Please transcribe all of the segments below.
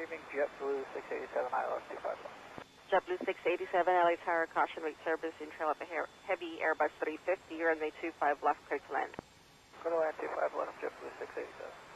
evening, JetBlue 687 ILS 251. JetBlue 687, LA Tower, caution wait service in trail of a heavy Airbus 350, runway 25 left, clear to land. Clear to land 25 left, JetBlue 687.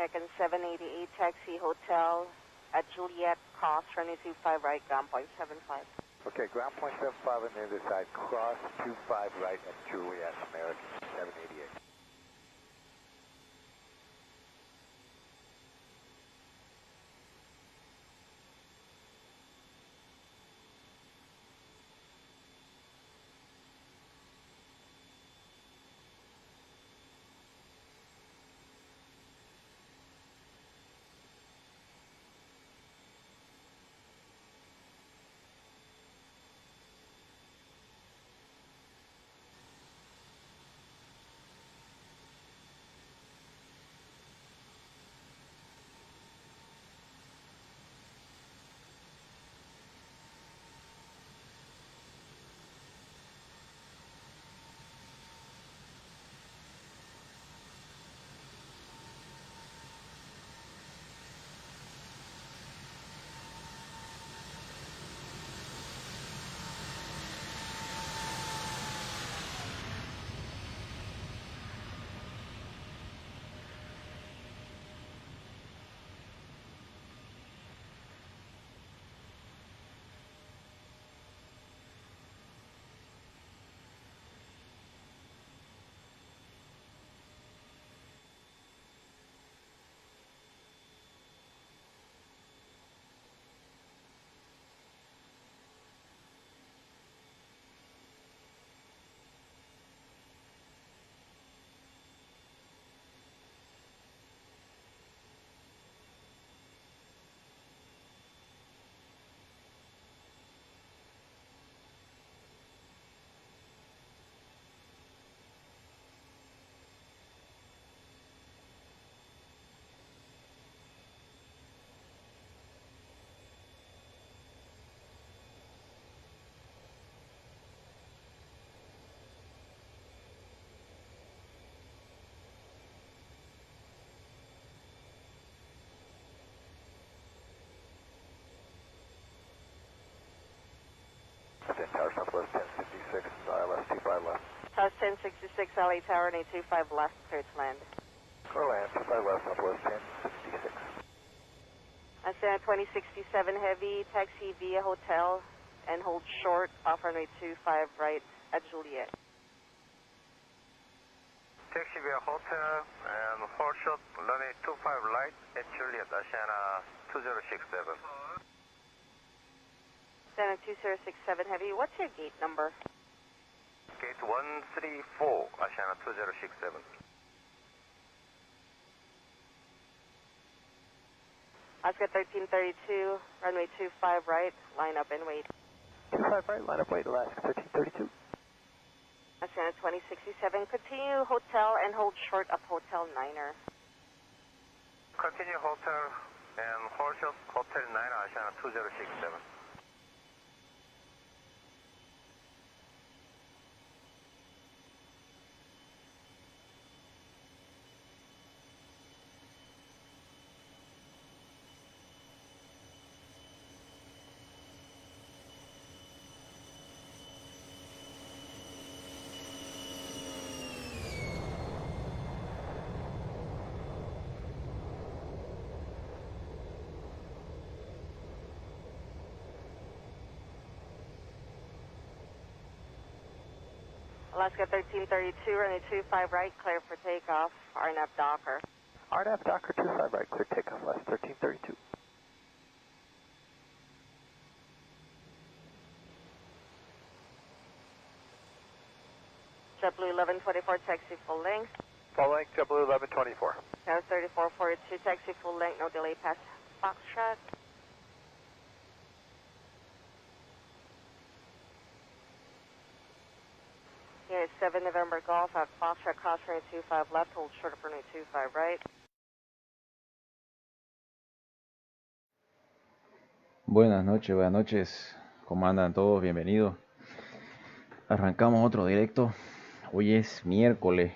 American 788, taxi hotel at Juliet, cross, runway 25 right, ground point 75. Okay, ground point 75 on the other side, cross 25 right at Juliet, American 788. Tower Southwest 1066, ILS 25 left. South 1066, LA Tower, runway 25 left, clear to land. Clear land, 25 left, Southwest 1066. Ascend 2067 heavy, taxi via hotel and hold short off runway 25 right at Juliet. Taxi via hotel and hold short runway 25 right at Juliet, Oceana 2067. Center 2067 heavy, what's your gate number? Gate 134, Oceana 2067. Oscar 1332, runway 25 right, line up and wait. 25 right, line up, wait, Alaska 1332. Oscar 2067, continue hotel and hold short of Hotel Niner. Continue hotel and hold short Hotel 9, Oceana 2067. Alaska 1332, runway 25 right, clear for takeoff, RNAV Docker. RNAV Docker 25 right, clear takeoff, last 1332. JetBlue 1124, taxi full length. Full length JetBlue 1124. Dallas 3442, taxi full length, no delay past Foxtrot. Here is 7 November Golf at Foxtrot, cross runway 25 left, hold short of runway 25 right. Buenas noches, ¿cómo andan todos? Bienvenidos. Arrancamos otro directo. Hoy es miércoles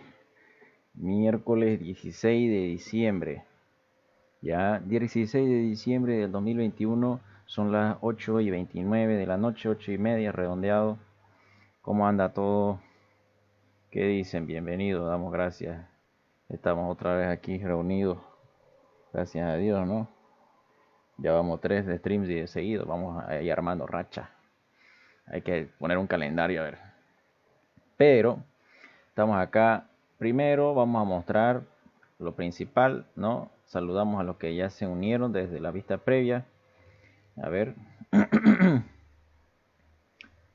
16 de diciembre. Ya 16 de diciembre del 2021, son las 8:29 de la noche, 8:30 redondeado. ¿Cómo anda todo? ¿Qué dicen? Bienvenidos, damos gracias. Estamos otra vez aquí reunidos. Gracias a Dios, ¿no? Ya vamos 3 de streams y de seguido, vamos ahí armando racha. Hay que poner un calendario, a ver. Pero estamos acá. Primero vamos a mostrar lo principal, ¿no? Saludamos a los que ya se unieron desde la vista previa. A ver.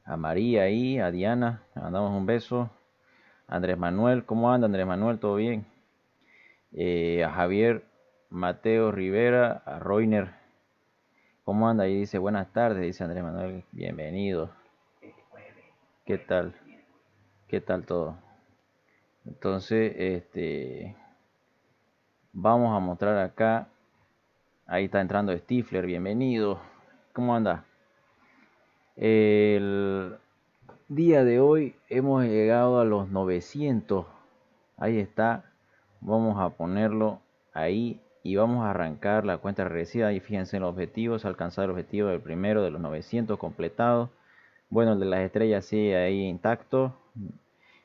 A María ahí, a Diana, le mandamos un beso. Andrés Manuel, ¿cómo anda Andrés Manuel? ¿Todo bien? A Javier Mateo Rivera, a Roiner, ¿cómo anda? Ahí dice buenas tardes, dice Andrés Manuel, bienvenido. ¿Qué tal? ¿Qué tal todo? Entonces, vamos a mostrar acá. Ahí está entrando Stifler, bienvenido. ¿Cómo anda? El día de hoy hemos llegado a los 900. Ahí está. Vamos a ponerlo ahí y vamos a arrancar la cuenta regresiva. Y fíjense en los objetivos, alcanzar el objetivo del primero de los 900 completados. Bueno, el de las estrellas sigue ahí intacto,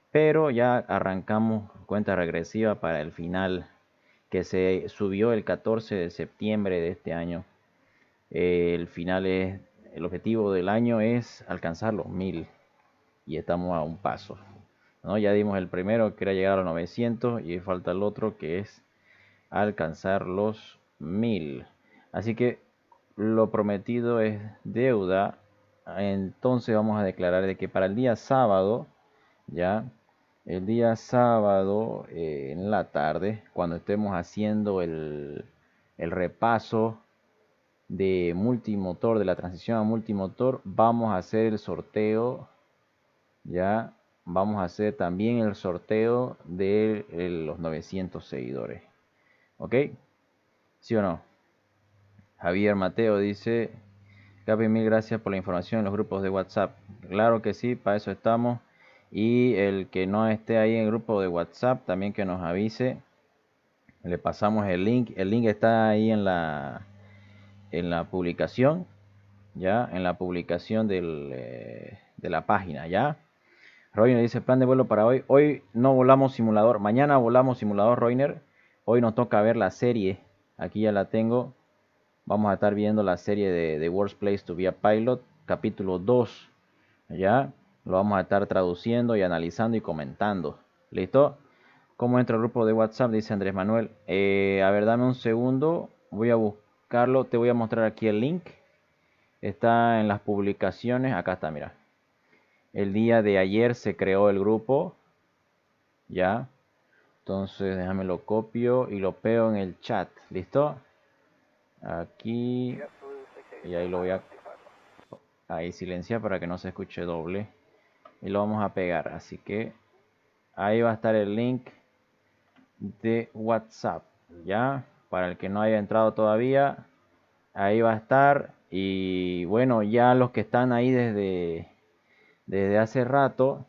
pero ya arrancamos cuenta regresiva para el final, que se subió el 14 de septiembre de este año. El final es, el objetivo del año es alcanzar los 1000 y estamos a un paso, ¿no? Ya dimos el primero, que era llegar a los 900, y falta el otro, que es alcanzar los 1000. Así que lo prometido es deuda. Entonces vamos a declarar de que para el día sábado, ya el día sábado en la tarde, cuando estemos haciendo el repaso de multimotor, de la transición a multimotor, vamos a hacer el sorteo. Ya vamos a hacer también el sorteo de los 900 seguidores. ¿Ok? ¿Sí o no? Javier Mateo dice: Capi, mil gracias por la información en los grupos de WhatsApp. Claro que sí, para eso estamos. Y el que no esté ahí en el grupo de WhatsApp, también que nos avise. Le pasamos el link. El link está ahí en la publicación. Ya, en la publicación de la página, ¿ya? Roiner dice: plan de vuelo para hoy. Hoy no volamos simulador. Mañana volamos simulador, Roiner. Hoy nos toca ver la serie. Aquí ya la tengo. Vamos a estar viendo la serie de Worst Place to Be a Pilot, capítulo 2. Ya, lo vamos a estar traduciendo y analizando y comentando. ¿Listo? ¿Cómo entra el grupo de WhatsApp? Dice Andrés Manuel. A ver, dame un segundo. Voy a buscarlo. Te voy a mostrar aquí el link. Está en las publicaciones. Acá está, mira. El día de ayer se creó el grupo. Ya. Entonces déjame lo copio y lo pego en el chat. ¿Listo? Aquí. Y ahí lo voy a ahí silenciar para que no se escuche doble. Y lo vamos a pegar. Así que ahí va a estar el link de WhatsApp. Ya. Para el que no haya entrado todavía, ahí va a estar. Y bueno, ya los que están ahí desde hace rato.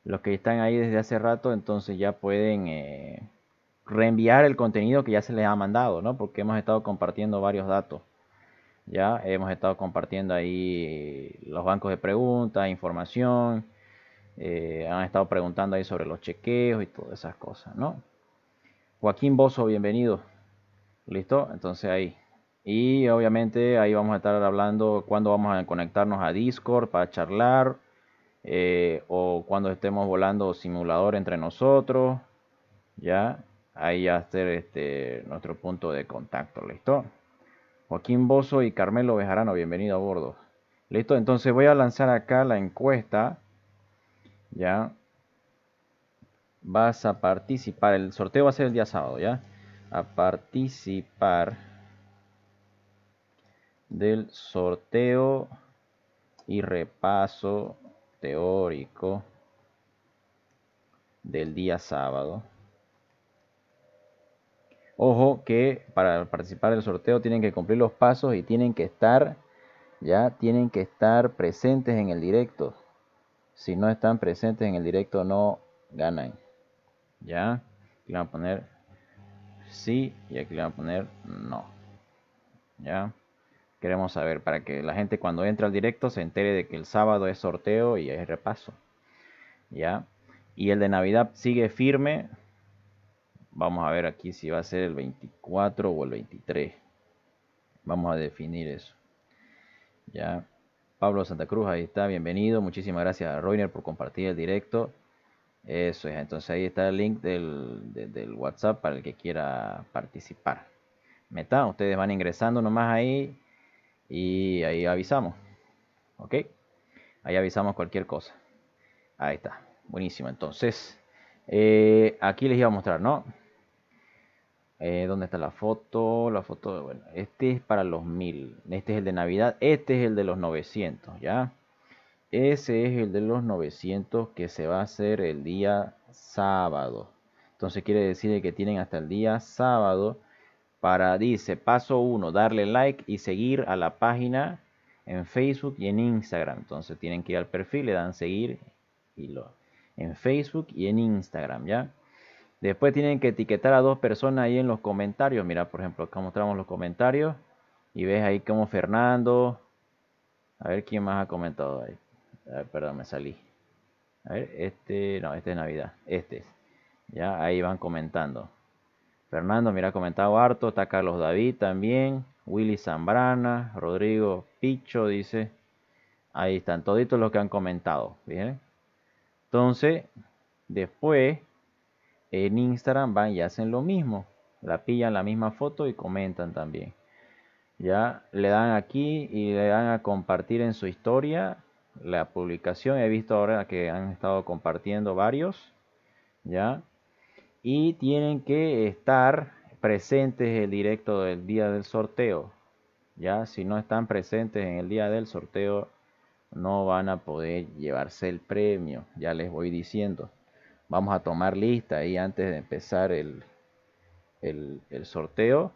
Los que están ahí desde hace rato, entonces ya pueden reenviar el contenido que ya se les ha mandado, ¿no? Porque hemos estado compartiendo varios datos. Ya hemos estado compartiendo ahí los bancos de preguntas, información. Han estado preguntando ahí sobre los chequeos y todas esas cosas, ¿no? Joaquín Bozo, bienvenido. ¿Listo? Entonces ahí. Y obviamente ahí vamos a estar hablando cuándo vamos a conectarnos a Discord para charlar. O cuando estemos volando simulador entre nosotros, ya ahí va a ser nuestro punto de contacto. ¿Listo? Joaquín Bozo y Carmelo Bejarano, bienvenido a bordo. ¿Listo? Entonces voy a lanzar acá la encuesta, ya, vas a participar. El sorteo va a ser el día sábado, ¿ya? A participar del sorteo y repaso teórico del día sábado. Ojo que para participar del sorteo tienen que cumplir los pasos y tienen que estar, ya, tienen que estar presentes en el directo. Si no están presentes en el directo no ganan. Ya, aquí le van a poner sí y aquí le van a poner no. Ya, queremos saber para que la gente cuando entre al directo se entere de que el sábado es sorteo y es repaso. Ya, y el de Navidad sigue firme. Vamos a ver aquí si va a ser el 24 o el 23. Vamos a definir eso. Ya, Pablo Santa Cruz, ahí está, bienvenido. Muchísimas gracias a Roiner por compartir el directo. Eso es, entonces ahí está el link del WhatsApp para el que quiera participar. Meta, ustedes van ingresando nomás ahí y ahí avisamos. ¿Ok? Ahí avisamos cualquier cosa. Ahí está, buenísimo. Entonces, aquí les iba a mostrar, ¿no? ¿Dónde está la foto? La foto, bueno, este es para los 1000. Este es el de Navidad. Este es el de los 900, ¿ya? Ese es el de los 900 que se va a hacer el día sábado. Entonces quiere decir que tienen hasta el día sábado para, dice, paso 1, darle like y seguir a la página en Facebook y en Instagram. Entonces tienen que ir al perfil, le dan seguir en Facebook y en Instagram, ¿ya? Después tienen que etiquetar a 2 personas ahí en los comentarios. Mira, por ejemplo, acá mostramos los comentarios y ves ahí como Fernando. A ver quién más ha comentado ahí. A ver, perdón, me salí. A ver, no, este es Navidad. Este es. Ya, ahí van comentando. Fernando, mira, ha comentado harto. Está Carlos David también. Willy Zambrana. Rodrigo Picho dice. Ahí están toditos los que han comentado. ¿Bien? Entonces, después en Instagram van y hacen lo mismo. La pillan la misma foto y comentan también. Ya le dan aquí y le dan a compartir en su historia la publicación. He visto ahora que han estado compartiendo varios. Ya. Y tienen que estar presentes en el directo del día del sorteo. Ya, si no están presentes en el día del sorteo, no van a poder llevarse el premio. Ya les voy diciendo. Vamos a tomar lista ahí antes de empezar el sorteo.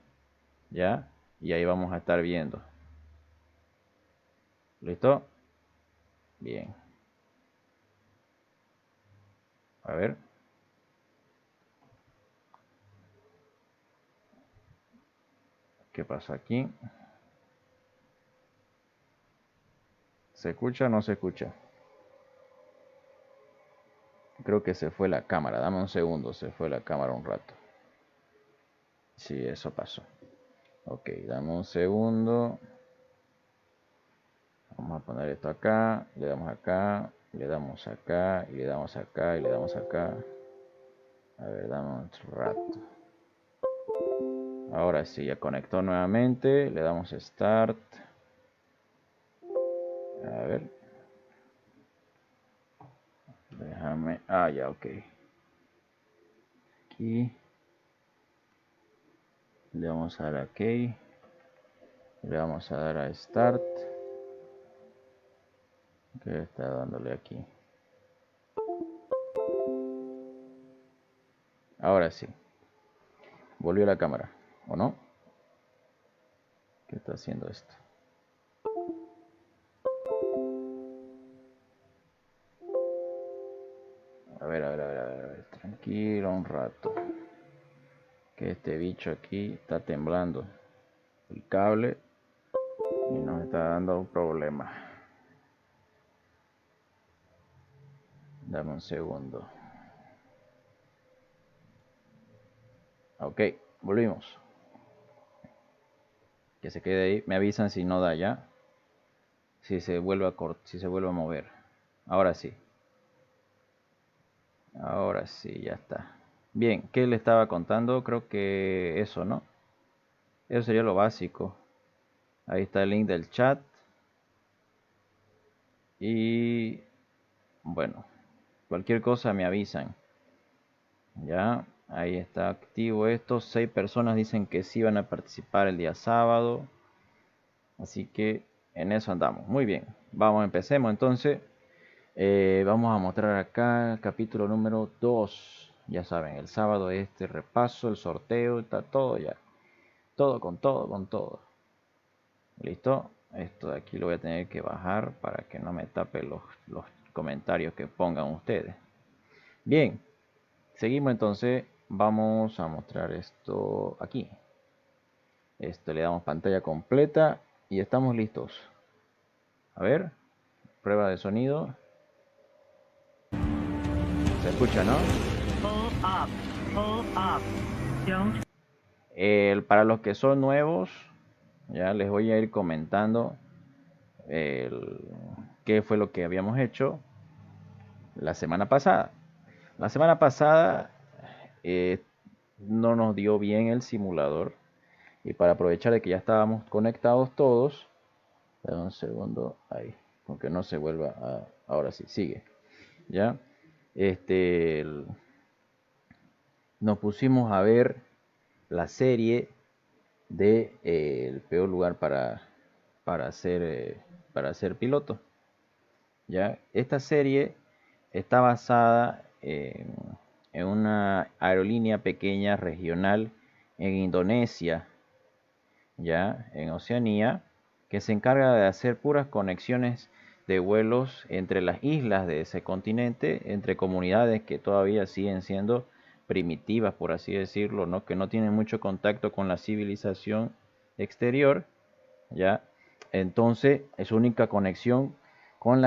Ya, y ahí vamos a estar viendo. ¿Listo? Bien. A ver. ¿Qué pasa aquí? ¿Se escucha o no se escucha? Creo que se fue la cámara. Dame un segundo. Se fue la cámara un rato. Sí, eso pasó. Ok, dame un segundo. Vamos a poner esto acá. Le damos acá. Le damos acá. Y le damos acá. Y le damos acá. A ver, dame un rato. Ahora sí, ya conectó nuevamente. Le damos Start. A ver. Déjame. Ah, ya, ok. Aquí. Le vamos a dar a OK. Le vamos a dar a Start. ¿Qué está dándole aquí? Ahora sí. Volvió la cámara, ¿o no? ¿Qué está haciendo esto? A ver. Tranquilo un rato. Que este bicho aquí está temblando el cable y nos está dando un problema. Dame un segundo. Ok, volvimos. Que se quede ahí. Me avisan si no da ya. Si se vuelve a mover. Ahora sí. Ahora sí, ya está. Bien, ¿qué le estaba contando? Creo que eso, ¿no? Eso sería lo básico. Ahí está el link del chat. Y bueno, cualquier cosa me avisan. Ya, ahí está activo esto. 6 personas dicen que sí van a participar el día sábado. Así que en eso andamos. Muy bien, vamos, empecemos entonces. Vamos a mostrar acá el capítulo número 2. Ya saben, el sábado este repaso, el sorteo, está todo ya. Todo con todo, con todo. ¿Listo? Esto de aquí lo voy a tener que bajar para que no me tape los comentarios que pongan ustedes. Bien, seguimos entonces. Vamos a mostrar esto aquí. Esto le damos pantalla completa y estamos listos. A ver, prueba de sonido. Se escucha, ¿no? Para los que son nuevos, ya les voy a ir comentando qué fue lo que habíamos hecho la semana pasada. La semana pasada no nos dio bien el simulador, y para aprovechar de que ya estábamos conectados todos, dame un segundo ahí, aunque no se vuelva a, ahora sí, sigue. Ya, nos pusimos a ver la serie de el peor lugar para ser piloto. Ya, esta serie está basada en una aerolínea pequeña regional en Indonesia, ya en Oceanía, que se encarga de hacer puras conexiones de vuelos entre las islas de ese continente, entre comunidades que todavía siguen siendo primitivas, por así decirlo, ¿no? Que no tienen mucho contacto con la civilización exterior, ¿ya? Entonces, es su única conexión con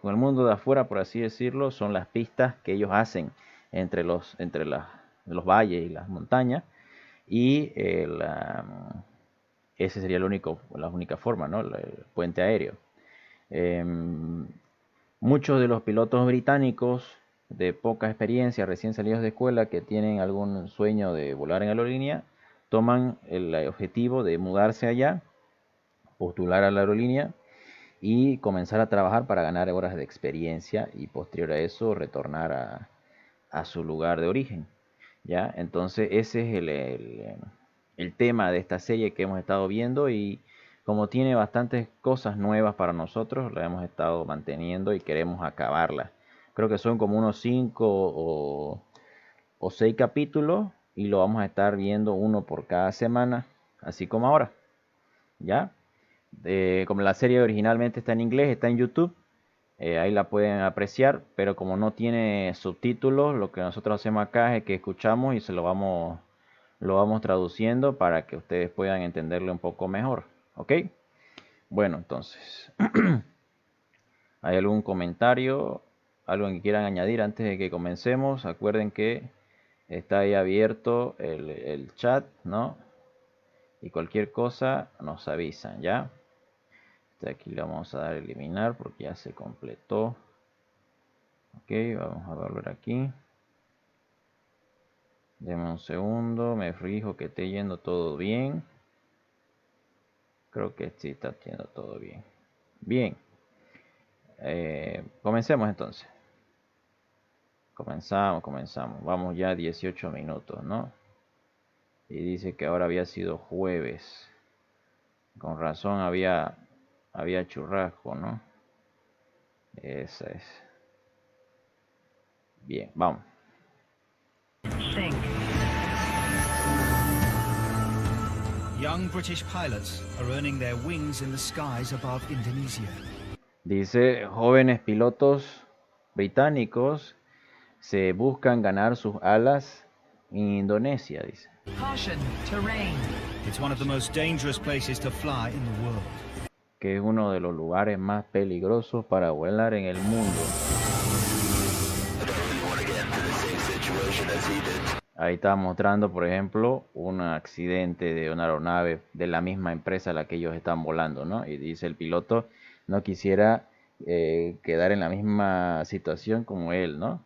con el mundo de afuera, por así decirlo, son las pistas que ellos hacen entre los los valles y las montañas, y ese sería la única forma, ¿no? El puente aéreo. Muchos de los pilotos británicos de poca experiencia, recién salidos de escuela, que tienen algún sueño de volar en aerolínea, toman el objetivo de mudarse allá, postular a la aerolínea y comenzar a trabajar para ganar horas de experiencia, y posterior a eso retornar a su lugar de origen. ¿Ya? Entonces ese es el tema de esta serie que hemos estado viendo, y como tiene bastantes cosas nuevas para nosotros, la hemos estado manteniendo y queremos acabarla. Creo que son como unos 5 o 6 capítulos, y lo vamos a estar viendo uno por cada semana, así como ahora. ¿Ya? Como la serie originalmente está en inglés, está en YouTube, ahí la pueden apreciar, pero como no tiene subtítulos, lo que nosotros hacemos acá es que escuchamos y se lo vamos traduciendo para que ustedes puedan entenderlo un poco mejor. ¿Ok? Bueno, entonces, ¿hay algún comentario, algo que quieran añadir antes de que comencemos? Acuerden que está ahí abierto el chat, ¿no? Y cualquier cosa nos avisan, ¿ya? Aquí le vamos a dar a eliminar porque ya se completó. Ok, vamos a volver aquí. Deme un segundo, me fijo que esté yendo todo bien. Creo que sí está yendo todo bien. Bien. Comencemos entonces. Comenzamos. Vamos ya 18 minutos, ¿no? Y dice que ahora había sido jueves. Con razón había churrasco, ¿no? Esa es. Bien, vamos. Young British pilots are earning their wings in the skies above Indonesia. Dice, jóvenes pilotos británicos se buscan ganar sus alas en Indonesia, dice. Caution, terrain. It's one of the most dangerous places to fly in the world. Que es uno de los lugares más peligrosos para volar en el mundo. Ahí está mostrando, por ejemplo, un accidente de una aeronave de la misma empresa a la que ellos están volando, ¿no? Y dice el piloto no quisiera quedar en la misma situación como él, ¿no?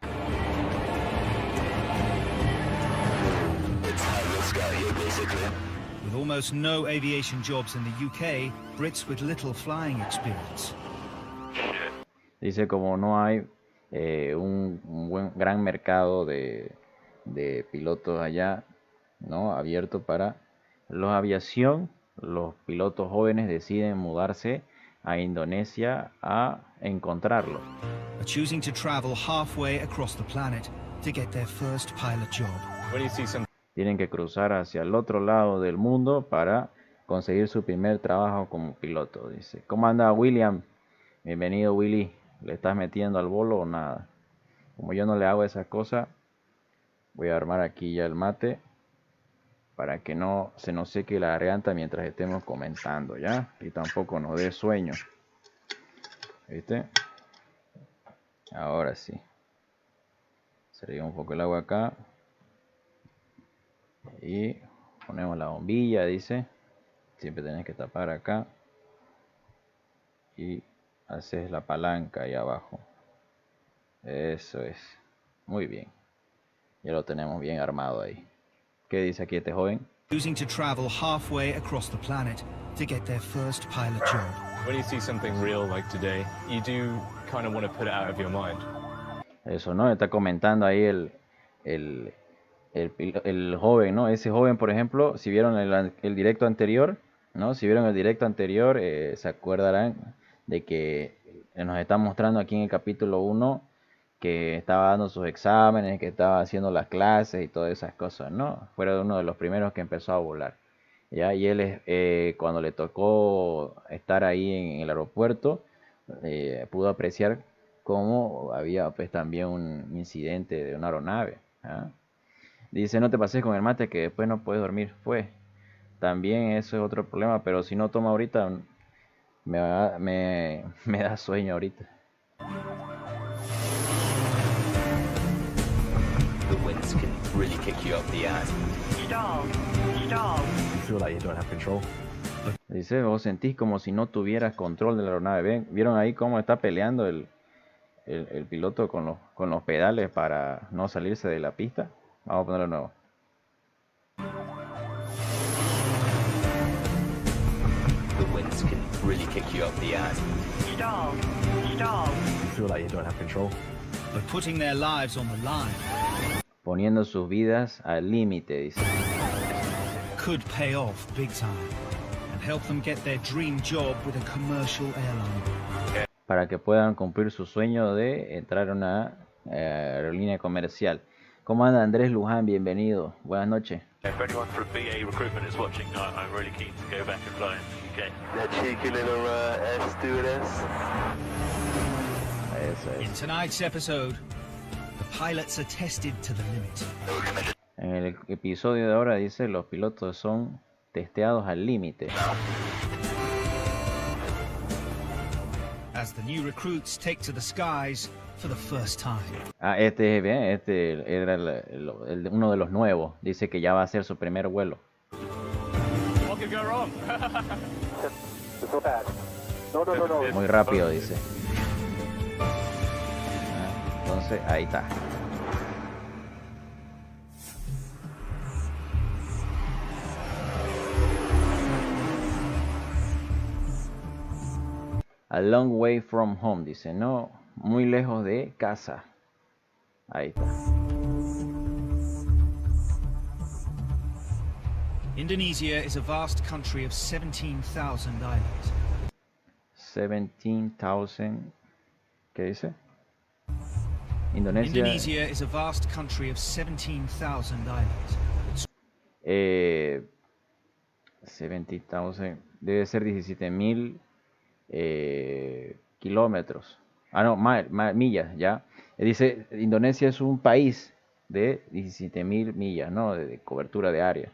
With almost no aviation jobs in the UK, Brits with little flying experience. Dice como no hay un buen gran mercado de pilotos allá, ¿no? Abierto para la aviación. Los pilotos jóvenes deciden mudarse a Indonesia a encontrarlo. Choosing to travel halfway across the planet to get their first pilot job. Tienen que cruzar hacia el otro lado del mundo para conseguir su primer trabajo como piloto, dice. ¿Cómo anda William? Bienvenido, Willy. ¿Le estás metiendo al bolo o nada? Como yo no le hago esas cosas, voy a armar aquí ya el mate para que no se nos seque la garganta mientras estemos comentando, ¿ya? Y tampoco nos dé sueño. ¿Viste? Ahora sí. Se un poco el agua acá. Y ponemos la bombilla, dice. Siempre tenés que tapar acá. Y haces la palanca ahí abajo. Eso es. Muy bien. Ya lo tenemos bien armado ahí. ¿Qué dice aquí este joven? Choosing to travel halfway across the planet to get their first pilot job. When you see something real like today, you do kind of want to put it out of your mind. Eso, ¿no? Está comentando ahí el joven, ¿no? Ese joven, por ejemplo, si vieron el directo anterior, ¿no? Si vieron el directo anterior, se acordarán de que nos está mostrando aquí en el capítulo 1 que estaba dando sus exámenes, que estaba haciendo las clases y todas esas cosas, ¿no? Fue uno de los primeros que empezó a volar, ¿ya? Y él, cuando le tocó estar ahí en el aeropuerto, pudo apreciar cómo había pues también un incidente de una aeronave, ¿ya? Dice, no te pases con el mate que después no puedes dormir. También eso es otro problema, pero si no toma ahorita, me da sueño ahorita. The winds can really kick you up the ass. Stall. Stall. You feel like you don't have control. Dice, vos sentís como si no tuvieras control de la aeronave. ¿Vieron ahí cómo está peleando el piloto con los pedales para no salirse de la pista? Vamos a ponerlo de nuevo. The winds can really kick you up the ass. Stall. Stall. You feel like you don't have control. But putting their lives on the line Poniendo sus vidas al límite, dice. could pay off big time and help them get their dream job with a commercial airline. Para que puedan cumplir su sueño de entrar a una aerolínea comercial. ¿Cómo anda Andrés Luján? Bienvenido. Buenas noches. If anyone from BA Recruitment is watching, I'm really keen to go back and fly in the UK. That cheeky little stewardess. Eso In es. tonight's episode, the pilots are tested to the limit. En el episodio de ahora dice, los pilotos son testeados al límite. As the new recruits take to the skies for the first time. Este era uno de los nuevos. Dice que ya va a ser su primer vuelo. What could go wrong? So fast. No. Muy rápido, dice. Entonces, ahí está. A long way from home, dice, no, muy lejos de casa. Ahí está. Indonesia is a vast country of 17,000 islands. 17,000. ¿Qué dice? Indonesia. Indonesia is a vast country of 17,000 islands. 70,000. Debe ser 17,000 kilómetros. No, millas, ya. Dice, Indonesia es un país de 17,000 millas, ¿no? De cobertura de área.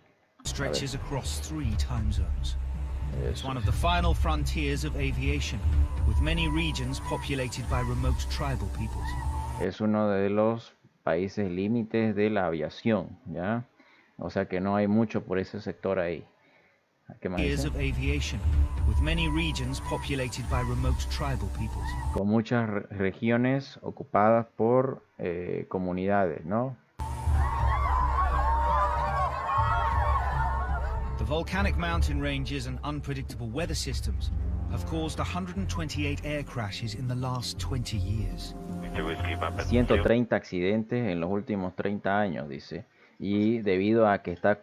Stretches across 3 time zones. It's one of the final frontiers of aviation, with many regions populated by remote tribal peoples. Es uno de los países límites de la aviación, ¿ya? O sea que no hay mucho por ese sector ahí. ¿Qué más dice? Of aviation, with many regions populated by remote tribal peoples. Con muchas regiones ocupadas por comunidades, ¿no? The volcanic mountain ranges and unpredictable weather systems have caused 128 air crashes in the last 20 years. 130 accidentes en los últimos 30 años, dice. Y debido a que está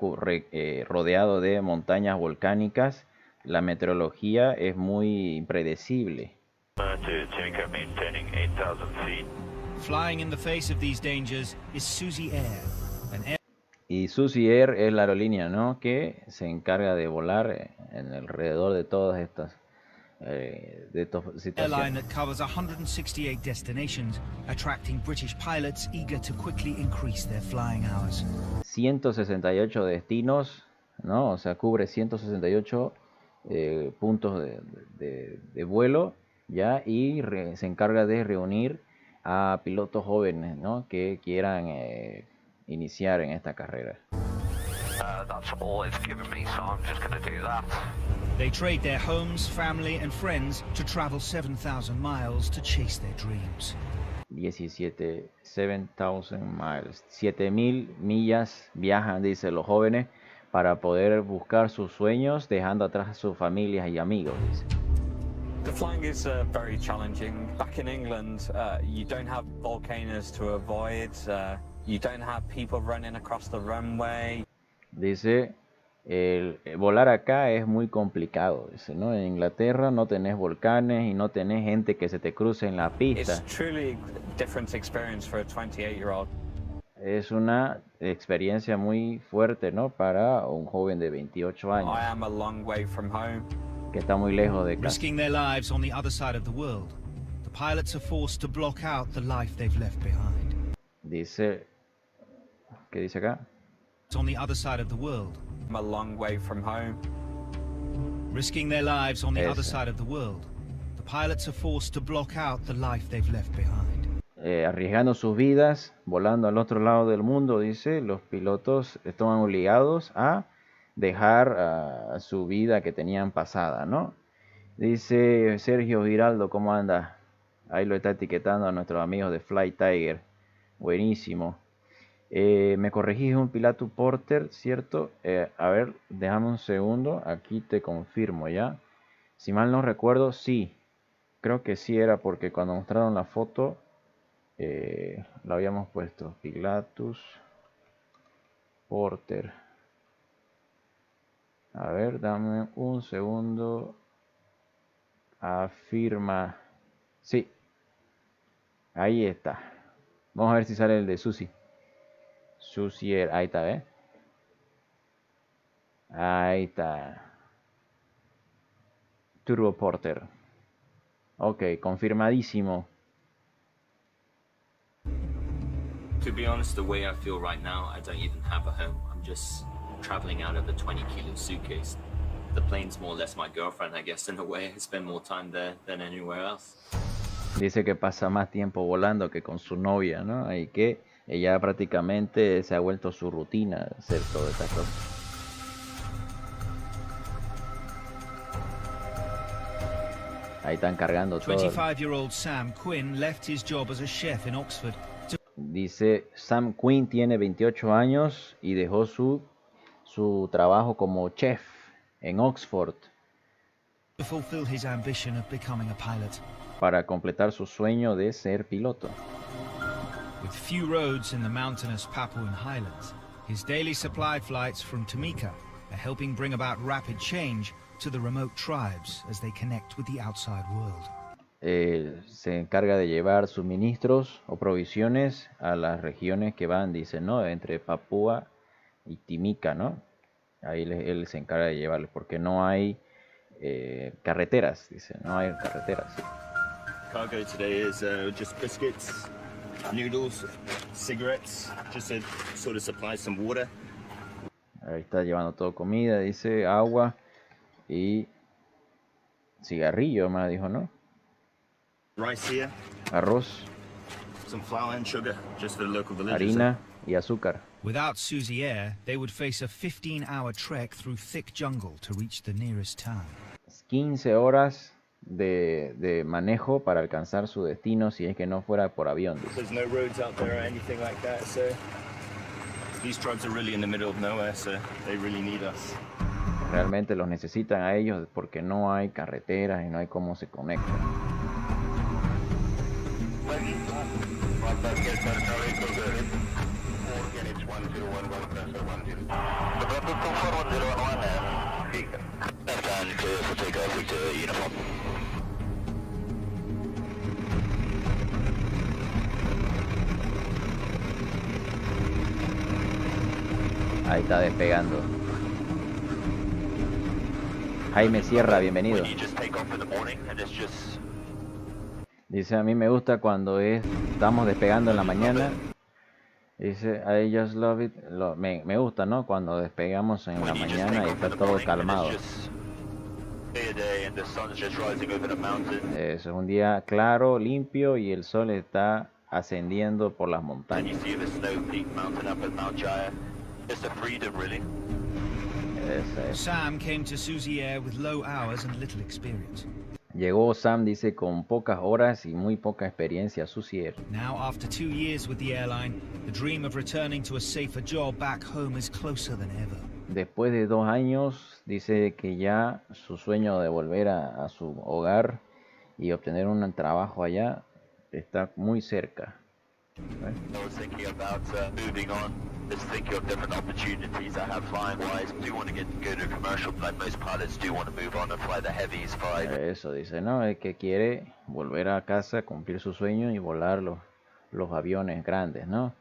rodeado de montañas volcánicas, la meteorología es muy impredecible. Flying in the face of these dangers is Suzy Air, an air Y Suzy Air es la aerolínea, ¿no?, que se encarga de volar en alrededor de todas estas airline situaciones. that covers 168 destinations, attracting British pilots eager to quickly increase their flying hours. 168 destinos, ¿no? O sea, cubre 168 puntos de vuelo, ¿ya? Y se encarga de reunir a pilotos jóvenes, ¿no?, que quieran iniciar en esta carrera. That's all it's given me, so I'm just going to do that. They trade their homes, family, and friends to travel 7,000 miles to chase their dreams. 7,000 miles. 7,000 millas viajan, dice, los jóvenes para poder buscar sus sueños, dejando atrás a sus familias y amigos, dice. The flying is very challenging. Back in England, you don't have volcanoes to avoid. You don't have people running across the runway. Dice, volar acá es muy complicado, dice, ¿no? En Inglaterra no tenés volcanes y no tenés gente que se te cruce en la pista. It's truly different experience for a 28-year-old. Es una experiencia muy fuerte, ¿no?, para un joven de 28 años. I am a long way from home. Que está muy lejos de casa. Risking their lives on the other side of the world, the pilots are forced to block out the life they've left behind. Dice, ¿qué dice acá? On the other side of the world. I'm a long way from home. Risking their lives on the other side of the world, the pilots are forced to block out the life they've left behind. Arriesgando sus vidas, volando al otro lado del mundo, dice, los pilotos están obligados a dejar su vida que tenían pasada, ¿no? Dice Sergio Giraldo, ¿cómo anda? Ahí lo está etiquetando a nuestros amigos de Fly Tiger. Buenísimo. Me corregís, un Pilatus Porter, ¿cierto? A ver, déjame un segundo, aquí te confirmo ya. Si mal no recuerdo, sí. Creo que sí era porque cuando mostraron la foto lo habíamos puesto. Pilatus Porter. A ver, dame un segundo. Afirma. Sí. Ahí está. Vamos a ver si sale el de Suzy. Suzy Air. Ahí está, ¿eh? Ahí está. Turbo Porter. Ok, confirmadísimo. To be honest, the way I feel right now, I don't even have a home. I'm just traveling out of a 20-kilo suitcase. The plane's more or less my girlfriend, I guess, in a way. I spend more time there than anywhere else. Dice que pasa más tiempo volando que con su novia, ¿no? Y que ella prácticamente se ha vuelto su rutina hacer todas estas cosas. Ahí están cargando todo. 25-year-old Sam Quinn left his job as a chef in Oxford. Dice, Sam Quinn tiene 28 años y dejó su trabajo como chef en Oxford To fulfill his ambition of becoming a pilot. Para completar su sueño de ser piloto. With few roads in the mountainous Papuan highlands, his daily supply flights from Tamika are helping bring about rapid change to the remote tribes as they connect with the outside world. Se encarga de llevar suministros o provisiones a las regiones que van, dice, ¿no? Entre Papúa y Timika, ¿no? Ahí él se encarga de llevarles porque no hay carreteras, dice, no hay carreteras. Cargo today is just biscuits, noodles, cigarettes, just to sort of supply some water. Ahí está llevando todo comida, dice, agua y cigarrillo, me dijo, ¿no? Rice here. Arroz. Some flour and sugar, just for the local villagers. Harina y azúcar. Without Suzy Air, they would face a 15-hour trek through thick jungle to reach the nearest town. 15 horas de manejo para alcanzar su destino si es que no fuera por avión. There's no roads out there or anything like that, so these tribes are really in the middle of nowhere, so they really need us. Realmente los necesitan a ellos porque no hay carreteras y no hay cómo se conectan. Ahí está despegando. Jaime Sierra, bienvenido. Dice, a mí me gusta cuando estamos despegando en la mañana. Dice, I just love it. Me gusta, ¿no? Cuando despegamos en la mañana y está todo calmado. Es un día claro, limpio y el sol está ascendiendo por las montañas. Sam came to Suzy Air with low hours and little experience. Llegó Sam, dice, con pocas horas y muy poca experiencia a Suzy Air. Now, after 2 years with the airline, the dream of returning to a safer job back home is closer than ever. Después de 2 años, dice que ya su sueño de volver a su hogar y obtener un trabajo allá está muy cerca. Eso dice, ¿no? Es que quiere volver a casa, cumplir su sueño y volar los aviones grandes, ¿no?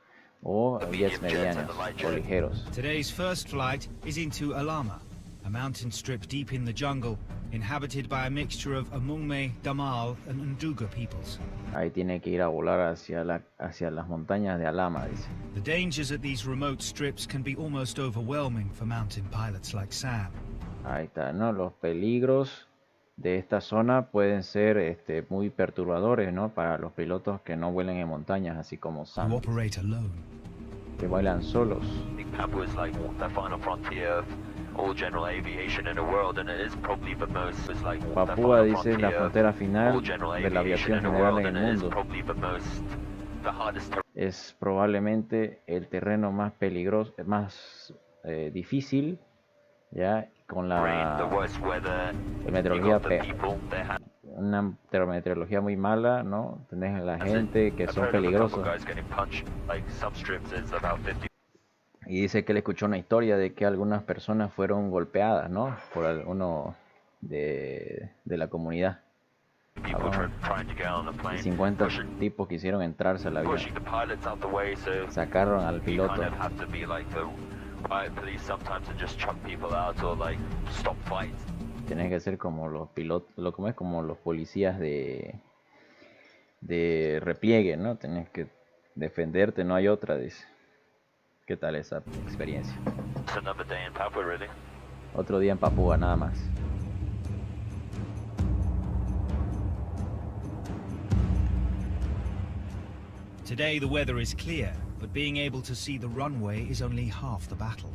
O jets medianos o ligeros. Today's first flight is into Alama, a mountain strip deep in the jungle, inhabited by a mixture of Amungme, Damal, and Nduga peoples. Ahí tiene que ir a volar hacia las montañas de Alama, dice. The dangers at these remote strips can be almost overwhelming for mountain pilots like Sam. Ahí está, ¿no? Los peligros de esta zona pueden ser muy perturbadores, ¿no? Para los pilotos que no vuelen en montañas, así como Sam, You operate alone. que vuelan solos. Papua is like the final frontier of all general aviation in the world, and it is probably the most. It's like Papúa, dice, es la frontera final de la aviación general en el mundo. Es probablemente el terreno más peligroso, más difícil, ya, con la meteorología una meteorología muy mala, ¿no? Tenés a la gente que son peligrosos. Y dice que él escuchó una historia de que algunas personas fueron golpeadas, ¿no? Por alguno de la comunidad. Y 50 tipos quisieron entrarse al avión. Sacaron al piloto. Tienes que ser como los pilotos, como los policías de repliegue, ¿no? Tienes que defenderte, no hay otra, dice. ¿Qué tal esa experiencia? Otro día en Papúa, nada más. Today the weather is clear, but being able to see the runway is only half the battle.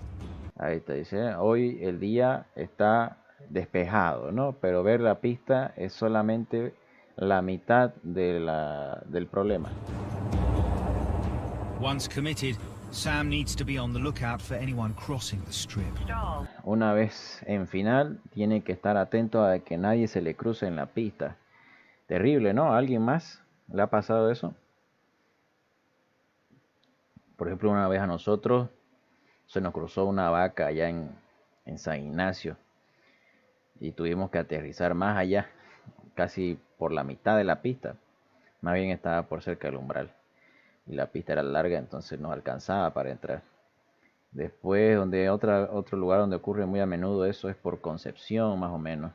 Ahí te dice, hoy el día está despejado, ¿no? Pero ver la pista es solamente la mitad del problema. Once committed, Sam needs to be on the lookout for anyone crossing the strip. Una vez en final, tiene que estar atento a que nadie se le cruce en la pista. Terrible, ¿no? ¿A alguien más le ha pasado eso? Por ejemplo, una vez a nosotros se nos cruzó una vaca allá en San Ignacio y tuvimos que aterrizar más allá, casi por la mitad de la pista. Más bien estaba por cerca del umbral y la pista era larga, entonces no alcanzaba para entrar. Después, otro lugar donde ocurre muy a menudo eso es por Concepción, más o menos.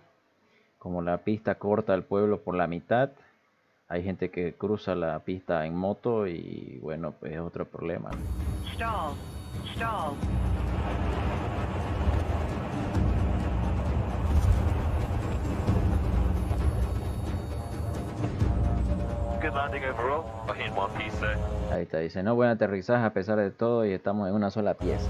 Como la pista corta al pueblo por la mitad, hay gente que cruza la pista en moto y bueno, pues es otro problema. Stall. Stall. Good landing overall. In one piece there. Ahí está, dice, no buen aterrizaje a pesar de todo y estamos en una sola pieza.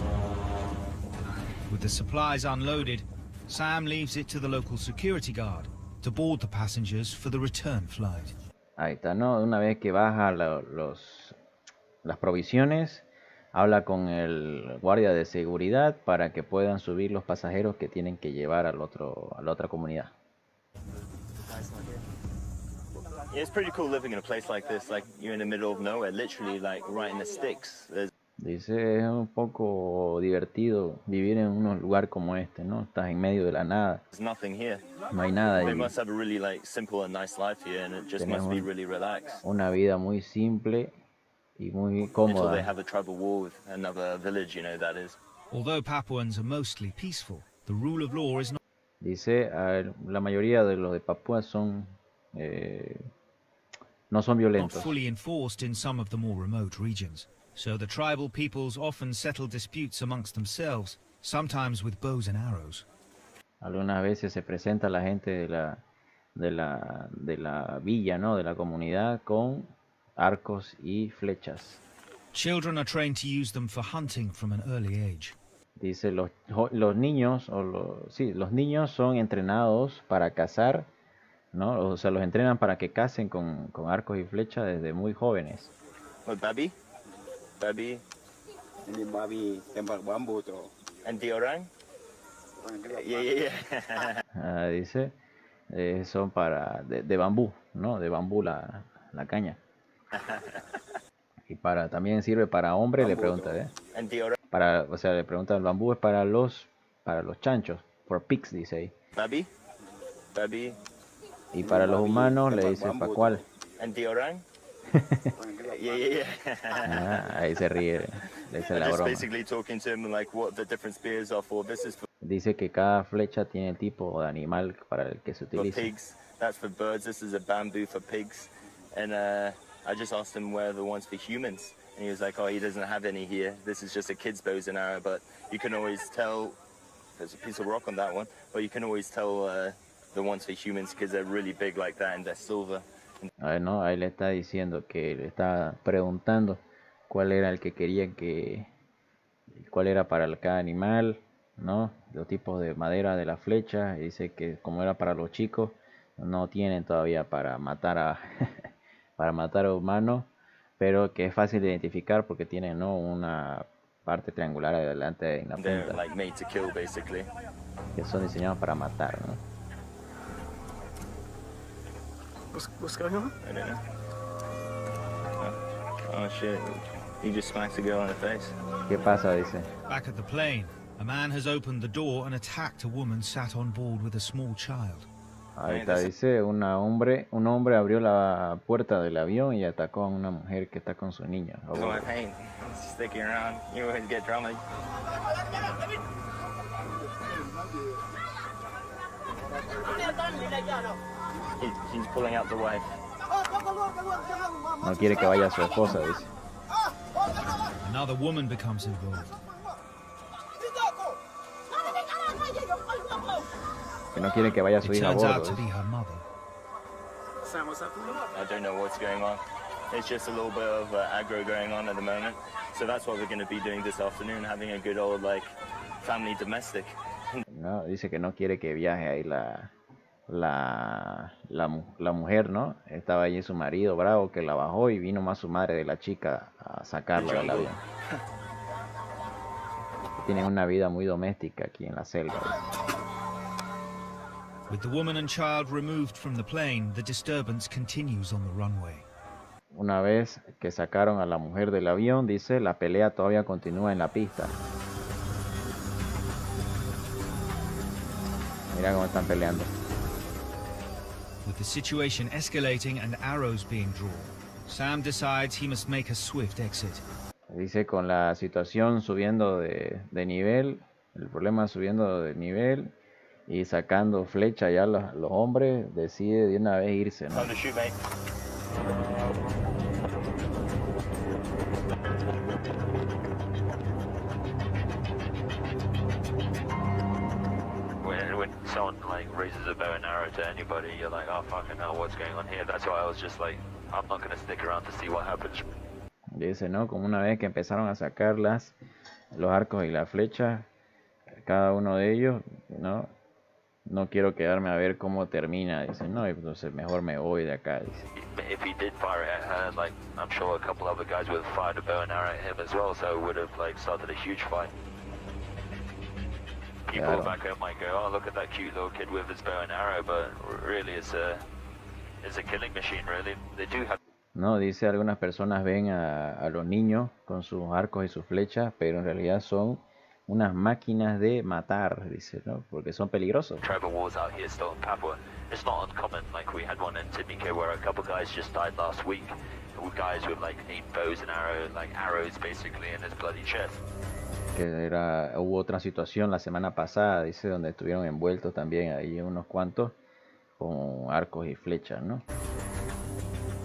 With the supplies unloaded, Sam leaves it to the local security guard to board the passengers for the return flight. Ahí está, ¿no? Una vez que baja las provisiones, habla con el guardia de seguridad para que puedan subir los pasajeros que tienen que llevar a la otra comunidad. Yeah, it's pretty cool living in a place like this. Like you're in the middle of nowhere, literally like right in the sticks. Dice, es un poco divertido vivir en un lugar como este, ¿no? Estás en medio de la nada. There's nothing here. No hay nada They ahí. must have a really like simple and nice life here, and it just Tenemos must be really relaxed. una vida muy simple y muy Until they cómoda. have a tribal war with another village, you know, that is. Although Papuans are mostly peaceful, the rule of law is not Dice, la mayoría de los de Papúa son no son violentos. fully enforced in some of the more remote regions. So the tribal peoples often settle disputes amongst themselves, sometimes with bows and arrows. Algunas veces se presenta la gente de la villa, ¿no? De la comunidad con arcos y flechas. Children are trained to use them for hunting from an early age. Dice, los niños, los niños son entrenados para cazar, ¿no? O sea, los entrenan para que cacen con arcos y flechas desde muy jóvenes. What, Babi? Babi? Ini babi tembak bambu tu. And the orang? Yeah. Dice, son de bambú, ¿no? De bambú la caña. Y también sirve para hombre, le pregunta, And the orang? O sea, le pregunta, el bambú es para los chanchos, for pigs, dice ahí. Babi? Babi? Y para los humanos le dice, ¿para cuál? And the orang? Ahí se ríe, le dice la Just broma. basically talking to him like what the different spears are for. This is for Dice que cada flecha tiene el tipo de animal para el que se utiliza. pigs. That's for birds. This is a bamboo for pigs. And I just asked him where the ones for humans. And he was like, oh, he doesn't have any here. This is just a kid's bows and arrow. But you can always tell, there's a piece of rock on that one, but you can always tell the ones for humans because they're really big like that and they're silver. No, ahí le está diciendo que le está preguntando cuál era el que quería cuál era para cada animal, ¿no? Los tipos de madera de la flecha. Y dice que como era para los chicos, no tienen todavía para matar para matar a humanos, pero que es fácil de identificar porque tienen, ¿no? Una parte triangular adelante en la They're punta, like made to kill, basically. que son diseñados para matar, ¿no? What's going on? I don't know. Oh shit! He just smacked a girl in the face. ¿Qué pasa? Dice. Back at the plane, a man has opened the door and attacked a woman sat on board with a small child. Ahorita dice, un hombre abrió la puerta del avión y atacó a una mujer que está con su niño. That's my pain. Sticking around, you always get drama. He's pulling out the wife. No quiere que vaya su esposa, dice. Another woman becomes involved. Que no quiere que vaya su It hija a turns out bordo, to be dice. her mother. I don't know what's going on. It's just a little bit of aggro going on at the moment. So that's what we're going to be doing this afternoon, having a good old like family domestic. No, dice que no quiere que viaje ahí la mujer, ¿no? Estaba allí su marido bravo que la bajó y vino más su madre de la chica a sacarla del avión. Tienen una vida muy doméstica aquí en la selva. With the woman and child removed from the plane, the disturbance continues on the runway. Una vez que sacaron a la mujer del avión, dice, la pelea todavía continúa en la pista. Mira cómo están peleando. With the situation escalating and arrows being drawn, Sam decides he must make a swift exit. Dice, con la situación subiendo de nivel, el problema subiendo de nivel y sacando flecha ya los hombres, decide de una vez irse, ¿no? Time to shoot, mate. When someone like raises a bow and arrow to anybody, you're like, oh fucking hell, what's going on here? That's why I was just like, I'm not gonna stick around to see what happens. Dice, ¿no? Como una vez que empezaron a sacar los arcos y la flecha, cada uno de ellos, ¿no? No quiero quedarme a ver cómo termina. Dice, no, entonces mejor me voy de acá. Dice. If he did fire it at her, like I'm sure a couple other guys would have fired a bow and arrow at him as well, so it would have like started a huge fight. People Claro. back home might go, oh look at that cute little kid with his bow and arrow, but really it's is a killing machine, really. They do have. No, dice algunas personas ven a los niños con sus arcos y sus flechas, pero en realidad son unas máquinas de matar, dice, ¿no? Porque son peligrosos. Tribal wars out here still in Papua. It's not uncommon, like we had one in Timika where a couple guys just died last week. Guys with like 8 bows and arrows, like arrows basically in his bloody chest. Hubo otra situación la semana pasada, dice, donde estuvieron envueltos también ahí unos cuantos con arcos y flechas, ¿no?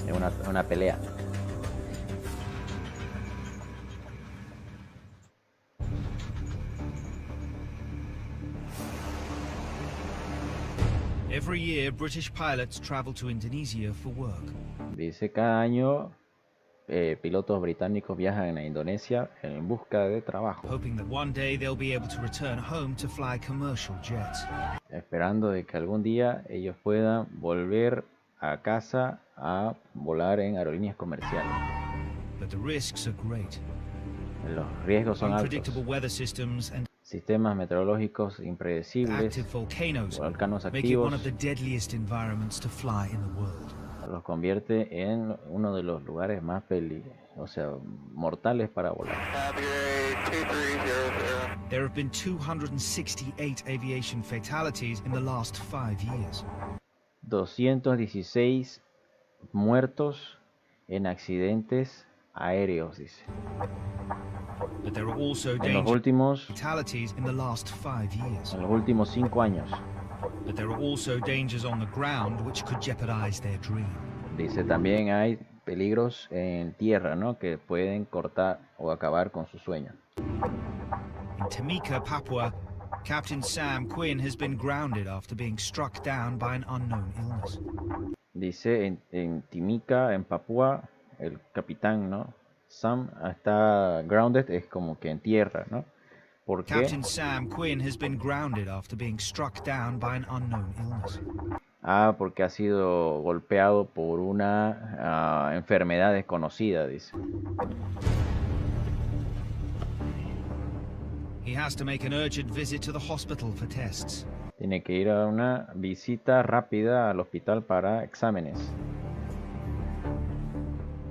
En una pelea. Every year, British pilots travel to Indonesia for work. Dice cada año pilotos británicos viajan a Indonesia en busca de trabajo. Hoping that one day they'll be able to return home to fly commercial jets. Esperando de que algún día ellos puedan volver a casa a volar en aerolíneas comerciales. But the risks are great. Los riesgos son altos. Unpredictable weather systems and sistemas meteorológicos impredecibles, volcanos activos, los convierte en uno de los lugares más mortales para volar. There have been 268 aviation fatalities in the last 5 years. 216 muertos en accidentes aéreos, dice. But there are also en los últimos fatalities in the last 5 years. En los últimos 5 años. But there are also dangers on the ground which could jeopardize their dream. Dice también hay peligros en tierra, ¿no? Que pueden cortar o acabar con su sueño. In Timika, Papua, Captain Sam Quinn has been grounded after being struck down by an unknown illness. Dice en Timika, en Papúa, el capitán, ¿no? Sam está grounded, es como que en tierra, ¿no? ¿Por qué? Captain Sam Quinn has been grounded after being struck down by an unknown illness. Porque ha sido golpeado por una enfermedad desconocida, dice. He has to make an urgent visit to the hospital for tests. Tiene que ir a una visita rápida al hospital para exámenes.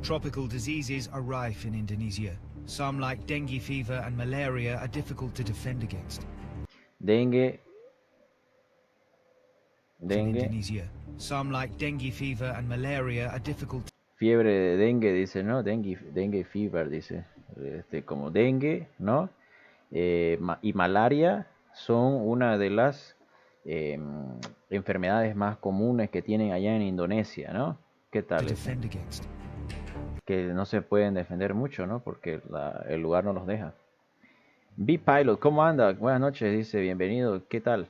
Tropical diseases are rife in Indonesia. Some, like dengue fever and malaria, are difficult to defend against. Dengue. In Indonesia, some, like dengue fever and malaria, are difficult. Fiebre de dengue, dice, ¿no? Dengue fever, dice. Como dengue, ¿no? Y malaria son una de las enfermedades más comunes que tienen allá en Indonesia, ¿no? ¿Qué tal? Que no se pueden defender mucho, ¿no? Porque el lugar no los deja. B-Pilot, ¿cómo anda? Buenas noches, dice, bienvenido, ¿qué tal?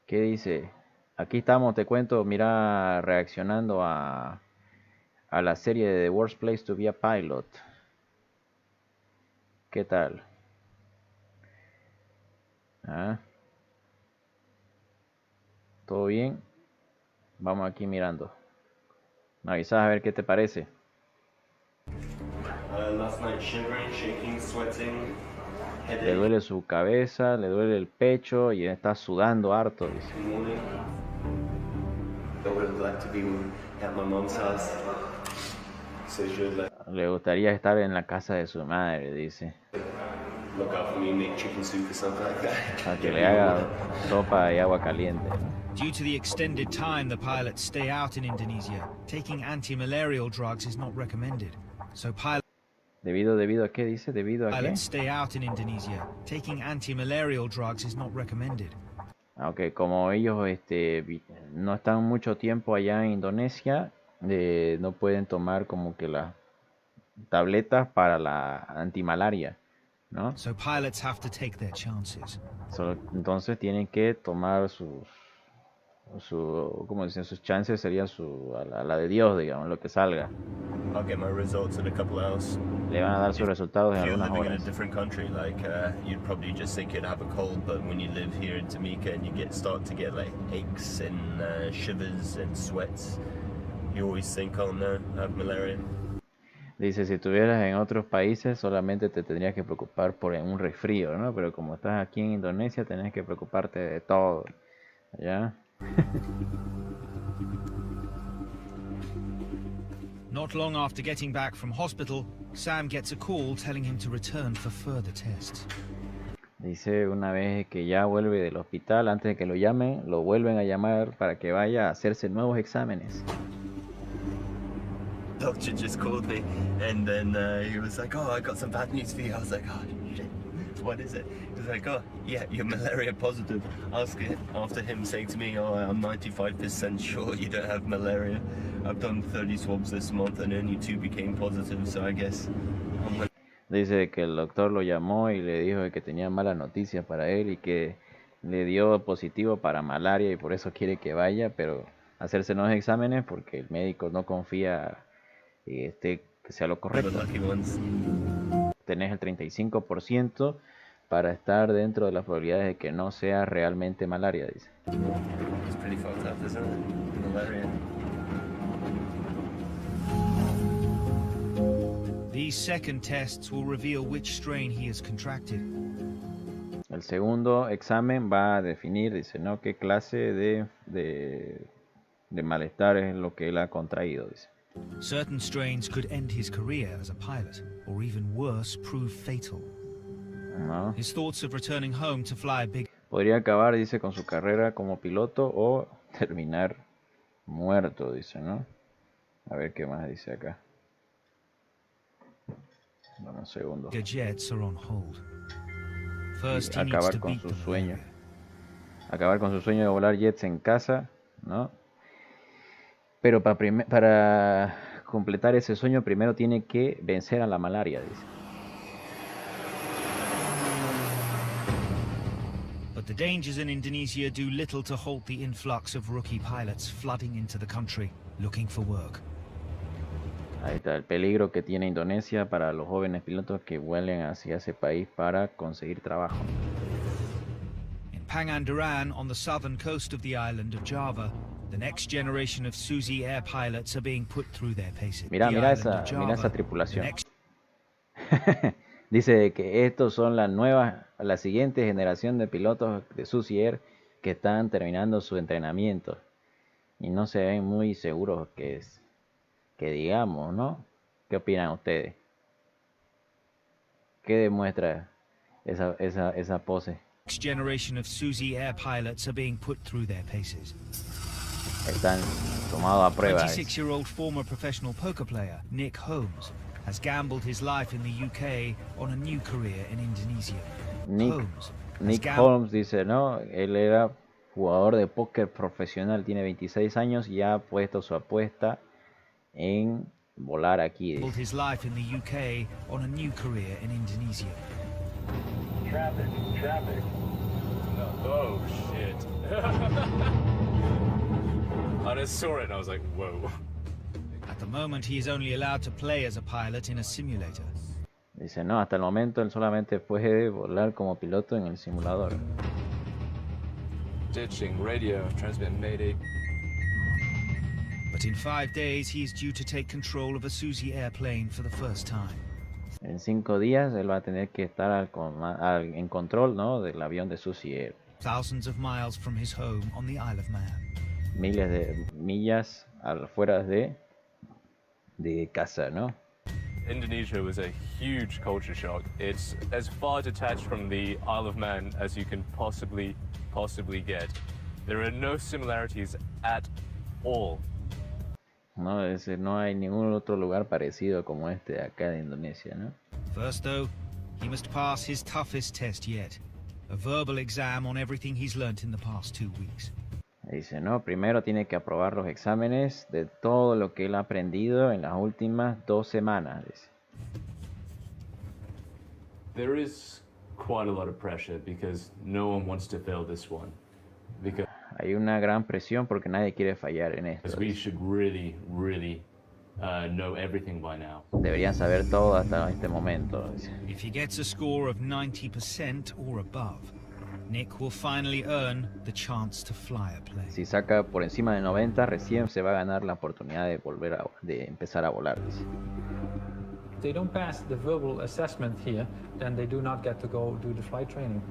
¿Qué dice? Aquí estamos, te cuento, mira, reaccionando a la serie de The Worst Place to be a Pilot. ¿Qué tal? ¿Todo bien? Vamos aquí mirando. Me avisas a ver qué te parece. Last night shivering, shaking, sweating, headache. Le duele su cabeza, le duele el pecho y está sudando harto, dice. Le gustaría estar en la casa de su madre, dice. A que le haga sopa y agua caliente, ¿no? Due to the extended time the pilots stay out in Indonesia, taking anti-malarial drugs is not recommended. So ¿Debido a qué dice? ¿Debido a qué? Pilots stay out in Indonesia, taking anti-malarial drugs is not recommended. Okay, como ellos no están mucho tiempo allá en Indonesia, no pueden tomar como que las tabletas para la antimalaria, ¿no? So pilots have to take their chances. Entonces tienen que tomar como dicen, sus chances serían a la de Dios, digamos, lo que salga. I'll get my results in a couple hours. Le van a dar sus resultados en algunas living horas. in a different country, like you'd probably just think you'd have a cold, but when you live here in Timika and you start to get like aches and shivers and sweats, you always think, oh no, I have malaria. Dice, si estuvieras en otros países solamente te tendrías que preocupar por un resfrío, ¿no? Pero como estás aquí en Indonesia tenés que preocuparte de todo, ¿ya? Not long after getting back from hospital, Sam gets a call telling him to return for further tests. Dice una vez que ya vuelve del hospital, antes de que lo llamen, lo vuelven a llamar para que vaya a hacerse nuevos exámenes. Doctor just called me, and then he was like, "Oh, I got some bad news for you." I was like, "Oh shit, what is it?" He was like, "Oh, yeah, you're malaria positive." Ask it after him saying to me, "Oh, I'm 95% sure you don't have malaria. I've done 30 swabs this month, and only 2 became positive, so I guess I'm gonna." Dice que el doctor lo llamó y le dijo que tenía malas noticias para él y que le dio positivo para malaria y por eso quiere que vaya, pero hacerse nuevos exámenes porque el médico no confía que sea lo correcto. Tenés el 35% para estar dentro de las probabilidades de que no sea realmente malaria, dice. It's pretty fucked up, isn't it? Malaria. These second tests will reveal which strain he has contracted. El segundo examen va a definir, dice, ¿no?, qué clase de malestar es lo que él ha contraído, dice. Certain strains could end his career as a pilot, or even worse, prove fatal. ¿No? His thoughts of returning home to fly a big... Podría acabar, dice, con su carrera como piloto o terminar muerto, dice, ¿no? A ver qué más dice acá. Dame un segundo. Jets are on hold. First, he needs Acabar to con beat su the sueño. Acabar con su sueño de volar jets en casa, ¿no? Pero para completar ese sueño primero tiene que vencer a la malaria, dice. But the dangers in Indonesia do little to halt the influx of rookie pilots flooding into the country looking for work. Ahí está el peligro que tiene Indonesia para los jóvenes pilotos que vuelen hacia ese país para conseguir trabajo. In Pangandaran, on the southern coast of the island of Java, the next generation of Suzy Air pilots are being put through their paces. Mira esa tripulación. Dice que estos son la siguiente generación de pilotos de Suzy Air que están terminando su entrenamiento y no se ven muy seguros que digamos, ¿no? ¿Qué opinan ustedes? ¿Qué demuestra esa pose? Next generation of Suzy Air pilots are being put through their paces. Están tomados a prueba. 26-year-old former professional poker player Nick Holmes has gambled his life in the UK on a new career in Indonesia. Nick Holmes dice, ¿no? Él era jugador de póker profesional, tiene 26 años y ha puesto su apuesta en volar aquí. His life in the UK on a new career in Indonesia. Traffic. No. Oh shit. I just saw it and I was like, whoa. At the moment he is only allowed to play as a pilot in a simulator. Dice, no, hasta el momento él solamente puede volar como piloto en el simulador. Ditching radio, transmit mayday. But in 5 days, he is due to take control of a Suzy airplane for the first time. En 5 días él va a tener que estar en control, ¿no?, del avión de Suzy Air. Thousands of miles from his home on the Isle of Man. Miles de millas afuera de casa, ¿no? Indonesia was a huge culture shock. It's as far detached from the Isle of Man as you can possibly get. There are no similarities at all. No, no hay ningún otro lugar parecido como este acá de Indonesia, ¿no? First, though, he must pass his toughest test yet, a verbal exam on everything he's learnt in the past 2 weeks. Dice, no, primero tiene que aprobar los exámenes de todo lo que él ha aprendido en las últimas 2 semanas. Dice. There is quite a lot of pressure because no one wants to fail this one. Because hay una gran presión porque nadie quiere fallar en esto. We should really know everything by now. Deberían saber todo hasta este momento. Dice. If he gets a score of 90% or above, Nick will finally earn the chance to fly a plane. Si saca por encima de 90, recién se va a ganar la oportunidad de empezar a volar. Dice. If they don't pass the verbal assessment here, then they do not get to go do the flight training.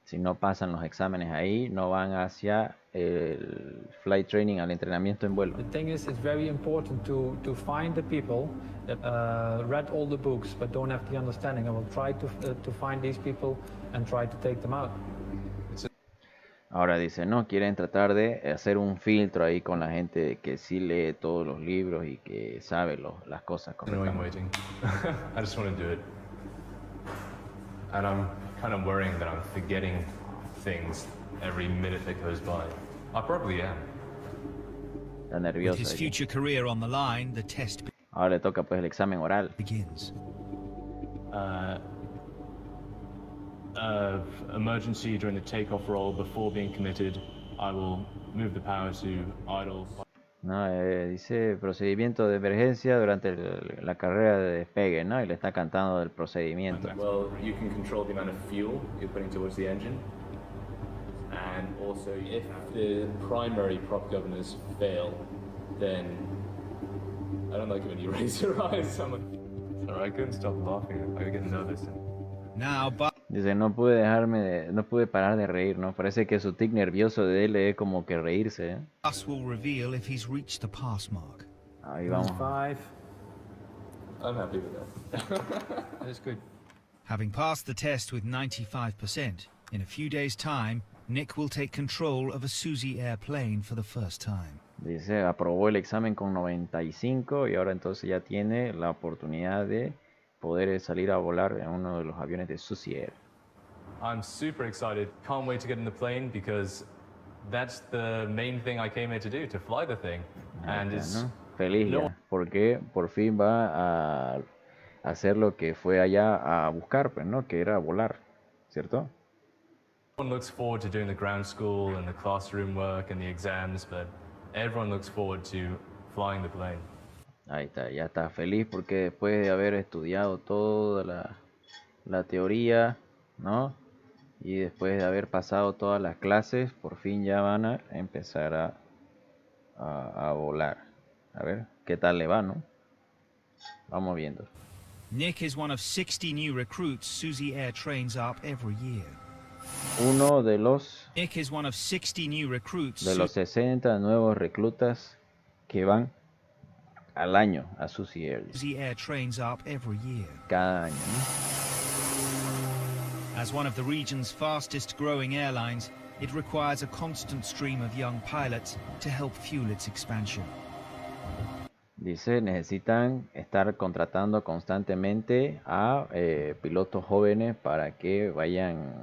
Si no pasan los exámenes ahí, no van hacia el flight training, al entrenamiento en vuelo. The thing is, it's very important to find the people that read all the books but don't have the understanding. I will try to find these people and try to take them out. Ahora dice, no, quieren tratar de hacer un filtro ahí con la gente que sí lee todos los libros y que sabe las cosas correctamente. Waiting. I just want to do it. And I'm kind of worrying that I'm forgetting things every minute that goes by. I probably am. Está nervioso. With his future career on the line, the test Ahora le toca pues el examen oral. begins. Emergency during the takeoff roll before being committed. I will move the power to idle. No, dice procedimiento de emergencia durante la carrera de despegue, ¿no? Y le está cantando del procedimiento. Well, you can control the amount of fuel you're putting towards the engine. And also, if the primary prop governors fail, then I don't like it when you raise your eyes. Sorry, I couldn't stop laughing. I get nervous. Now, but Dice, no pude parar de reír, ¿no? Parece que su tic nervioso de él es como que reírse, ¿eh? Bus will reveal if he's reached the pass mark. Ahí vamos. 5. I'm happy with that. That's good. Having passed the test with 95%, in a few days' time, Nick will take control of a Suzy airplane for the first time. Dice, aprobó el examen con 95 y ahora entonces ya tiene la oportunidad de poder salir a volar en uno de los aviones de Suzy Air. I'm super excited. Can't wait to get in the plane because that's the main thing I came here to do, to fly the thing. And Está, it's ¿no? Feliz ya, porque por fin va a hacer lo que fue allá a buscar, pues, ¿no? Que era volar, ¿cierto? everyone looks forward to doing the ground school and the classroom work and the exams, but everyone looks forward to flying the plane. Ahí está, ya está feliz porque después de haber estudiado toda la teoría, ¿no? Y después de haber pasado todas las clases, por fin ya van a empezar a volar. A ver, ¿qué tal le va, no? Vamos viendo. Nick is one of 60 new recruits Suzy Air trains up every year. Uno de los Nick is one of 60 new recruits. de los 60 nuevos reclutas que van al año a Suzy Air. Suzy Air trains up every year. Cada año, ¿no? As one of the region's fastest growing airlines, it requires a constant stream of young pilots to help fuel its expansion. Dice, necesitan estar contratando constantemente a pilotos jóvenes para que vayan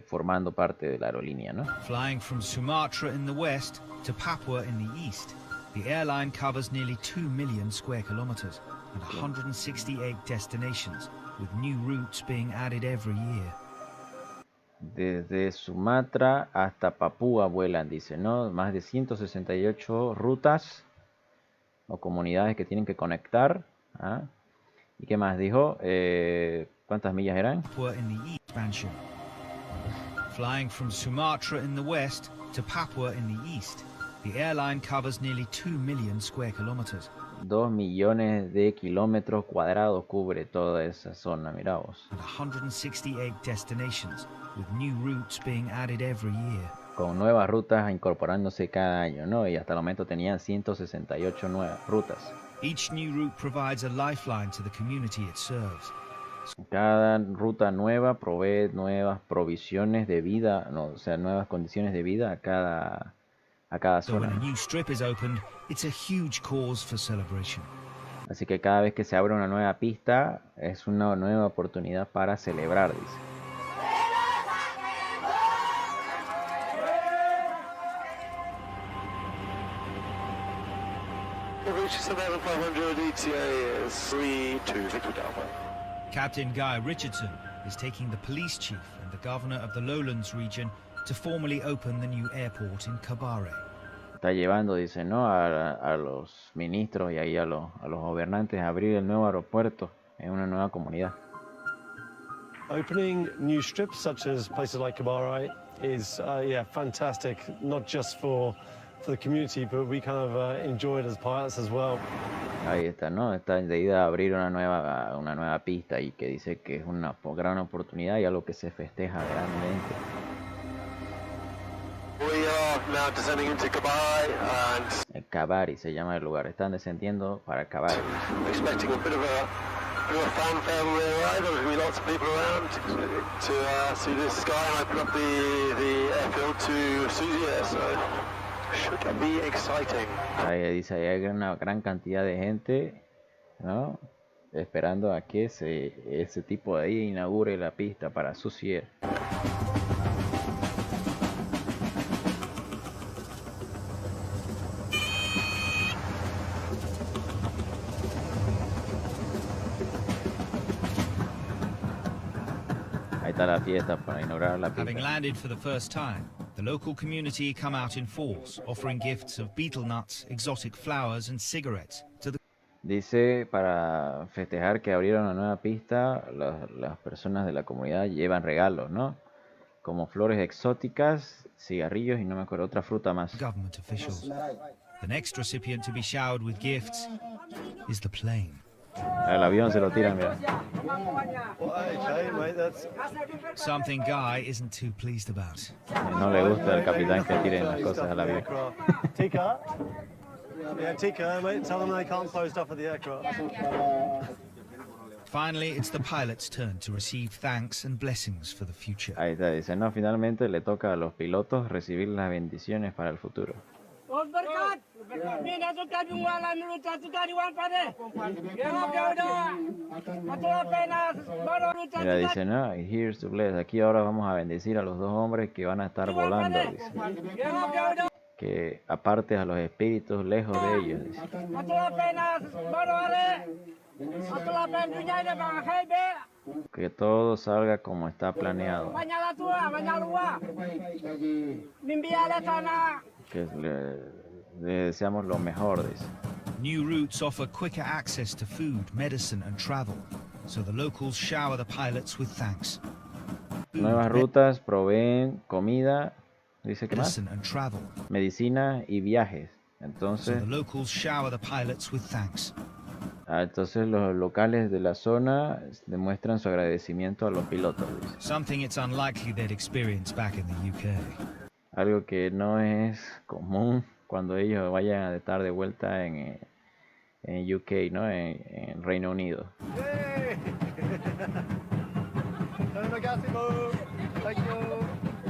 formando parte de la aerolínea, ¿no? Flying from Sumatra in the west to Papua in the east, the airline covers nearly 2 million square kilometers and 168 destinations, with new routes being added every year. Desde Sumatra hasta Papúa vuelan, dice, ¿no? Más de 168 rutas o comunidades que tienen que conectar. ¿Ah? ¿Y qué más dijo? ¿Cuántas millas eran? Papua in the east expansion. Flying from Sumatra in the west to Papua in the east, the airline covers nearly 2 million square kilometers. 2 millones de kilómetros cuadrados cubre toda esa zona, mira vos. And 168 destinations, with new routes being added every year. Con nuevas rutas incorporándose cada año, ¿no? Y hasta el momento tenían 168 nuevas rutas. Each new route provides a lifeline to the community it serves. Cada ruta nueva provee nuevas provisiones de vida, no, o sea, nuevas condiciones de vida a cada So when zona. a new strip is opened, it's a huge cause for celebration. Así que cada vez que se abre una nueva pista es una nueva oportunidad para celebrar, dice. Captain Guy Richardson is taking the police chief and the governor of the Lowlands region to formally open the new airport in Kabare. Está llevando, dice, ¿no? A los ministros y ahí a los gobernantes a abrir el nuevo aeropuerto en una nueva comunidad. Opening new strips such as places like Kabare is fantastic, not just for for the community, but we kind of enjoy it as pilots as well. Ahí está, ¿no? Está de idea a abrir una nueva pista y que dice que es una gran oportunidad y algo que se festeja grandemente. We are now descending into Kabari and Kabari se llama el lugar. Están descendiendo para Kabari. expecting a bit of a fanfare when we arrive. There's going to be lots of people around to see this sky and open up the airfield to Suzy Air, so should be exciting. Ahí dice, ahí hay una gran cantidad de gente, ¿no? Esperando a que ese tipo de ahí inaugure la pista para Suzy Air. Ahí está la fiesta para inaugurar la Having pista. landed for the first time, the local community come out in force, offering gifts of betel nuts, exotic flowers and cigarettes to the Dice, para festejar que abrieron una nueva pista, las personas de la comunidad llevan regalos, ¿no? Como flores exóticas, cigarrillos y no me acuerdo, otra fruta más. government officials. The next recipient to be showered with gifts is the plane. Al avión se lo tiran, mira. Something Guy isn't too pleased about. No le gusta al capitán que tiren las cosas al avión. Tika? Yeah, Tika, mate, tell them they can't close stuff at the aircraft. Finally, it's the pilot's turn to receive thanks and blessings for the future. Ahí está, dice, no, finalmente le toca a los pilotos recibir las bendiciones para el futuro. Mira, dice, no, here's to bless. Aquí ahora vamos a bendecir a los dos hombres que van a estar volando, dice. Que aparte a los espíritus lejos de ellos, dice. Que todo salga como está planeado. Que le deseamos lo mejor, dice. New routes offer quicker access to food, medicine and travel, so the locals shower the pilots with thanks. Nuevas rutas proveen comida, dice que más, Medicine and travel, medicina y viajes. so Entonces, the locals shower the pilots with thanks. entonces los locales de la zona demuestran su agradecimiento a los pilotos, dice. Something it's unlikely they'd experience back in the UK. Algo que no es común cuando ellos vayan a estar de vuelta en UK, ¿no? En Reino Unido.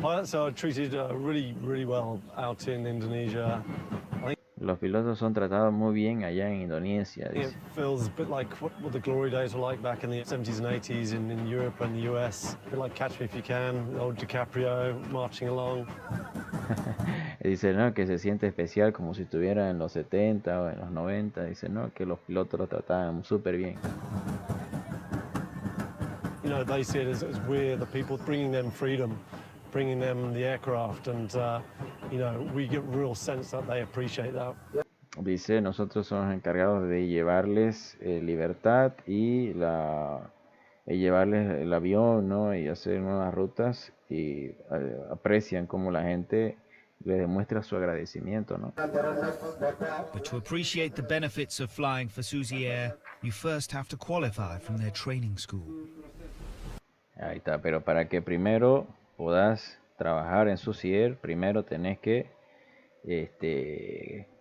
Pilots are treated really, really well out in Indonesia. I think Los pilotos son tratados muy bien allá en Indonesia, it dice. feels a bit like what the glory days were like back in the 70s and 80s in Europe and the US. A bit like Catch Me If You Can, old DiCaprio marching along. Dice, ¿no? Que se siente especial como si estuviera en los 70 o en los 90. Dice, ¿no? Que los pilotos lo trataban súper bien. You know, they see it as we're the people bringing them freedom, bringing them the aircraft, and you know, we get real sense that they appreciate that. Dice, nosotros somos encargados de llevarles libertad y llevarles el avión, ¿no? Y hacer nuevas rutas y aprecian cómo la gente le demuestra su agradecimiento, ¿no? But to appreciate the benefits of flying for Suzy Air, you first have to qualify from their training school. Ahí está, pero para que primero puedas trabajar en Suzy Air, primero tenés que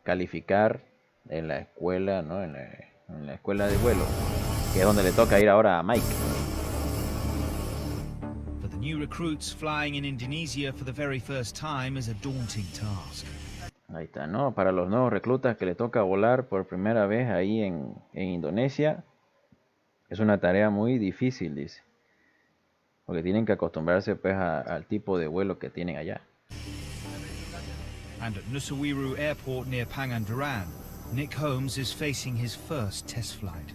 calificar en la escuela, ¿no? En la escuela de vuelo, que es donde le toca ir ahora a Mike. For the new recruits, flying in Indonesia for the very first time is a daunting task. Ahí está, ¿no? Para los nuevos reclutas que le toca volar por primera vez ahí en Indonesia, es una tarea muy difícil, dice. Porque tienen que acostumbrarse pues al tipo de vuelo que tienen allá. And at Nusawiru Airport near Pangandaran, Nick Holmes is facing his first test flight.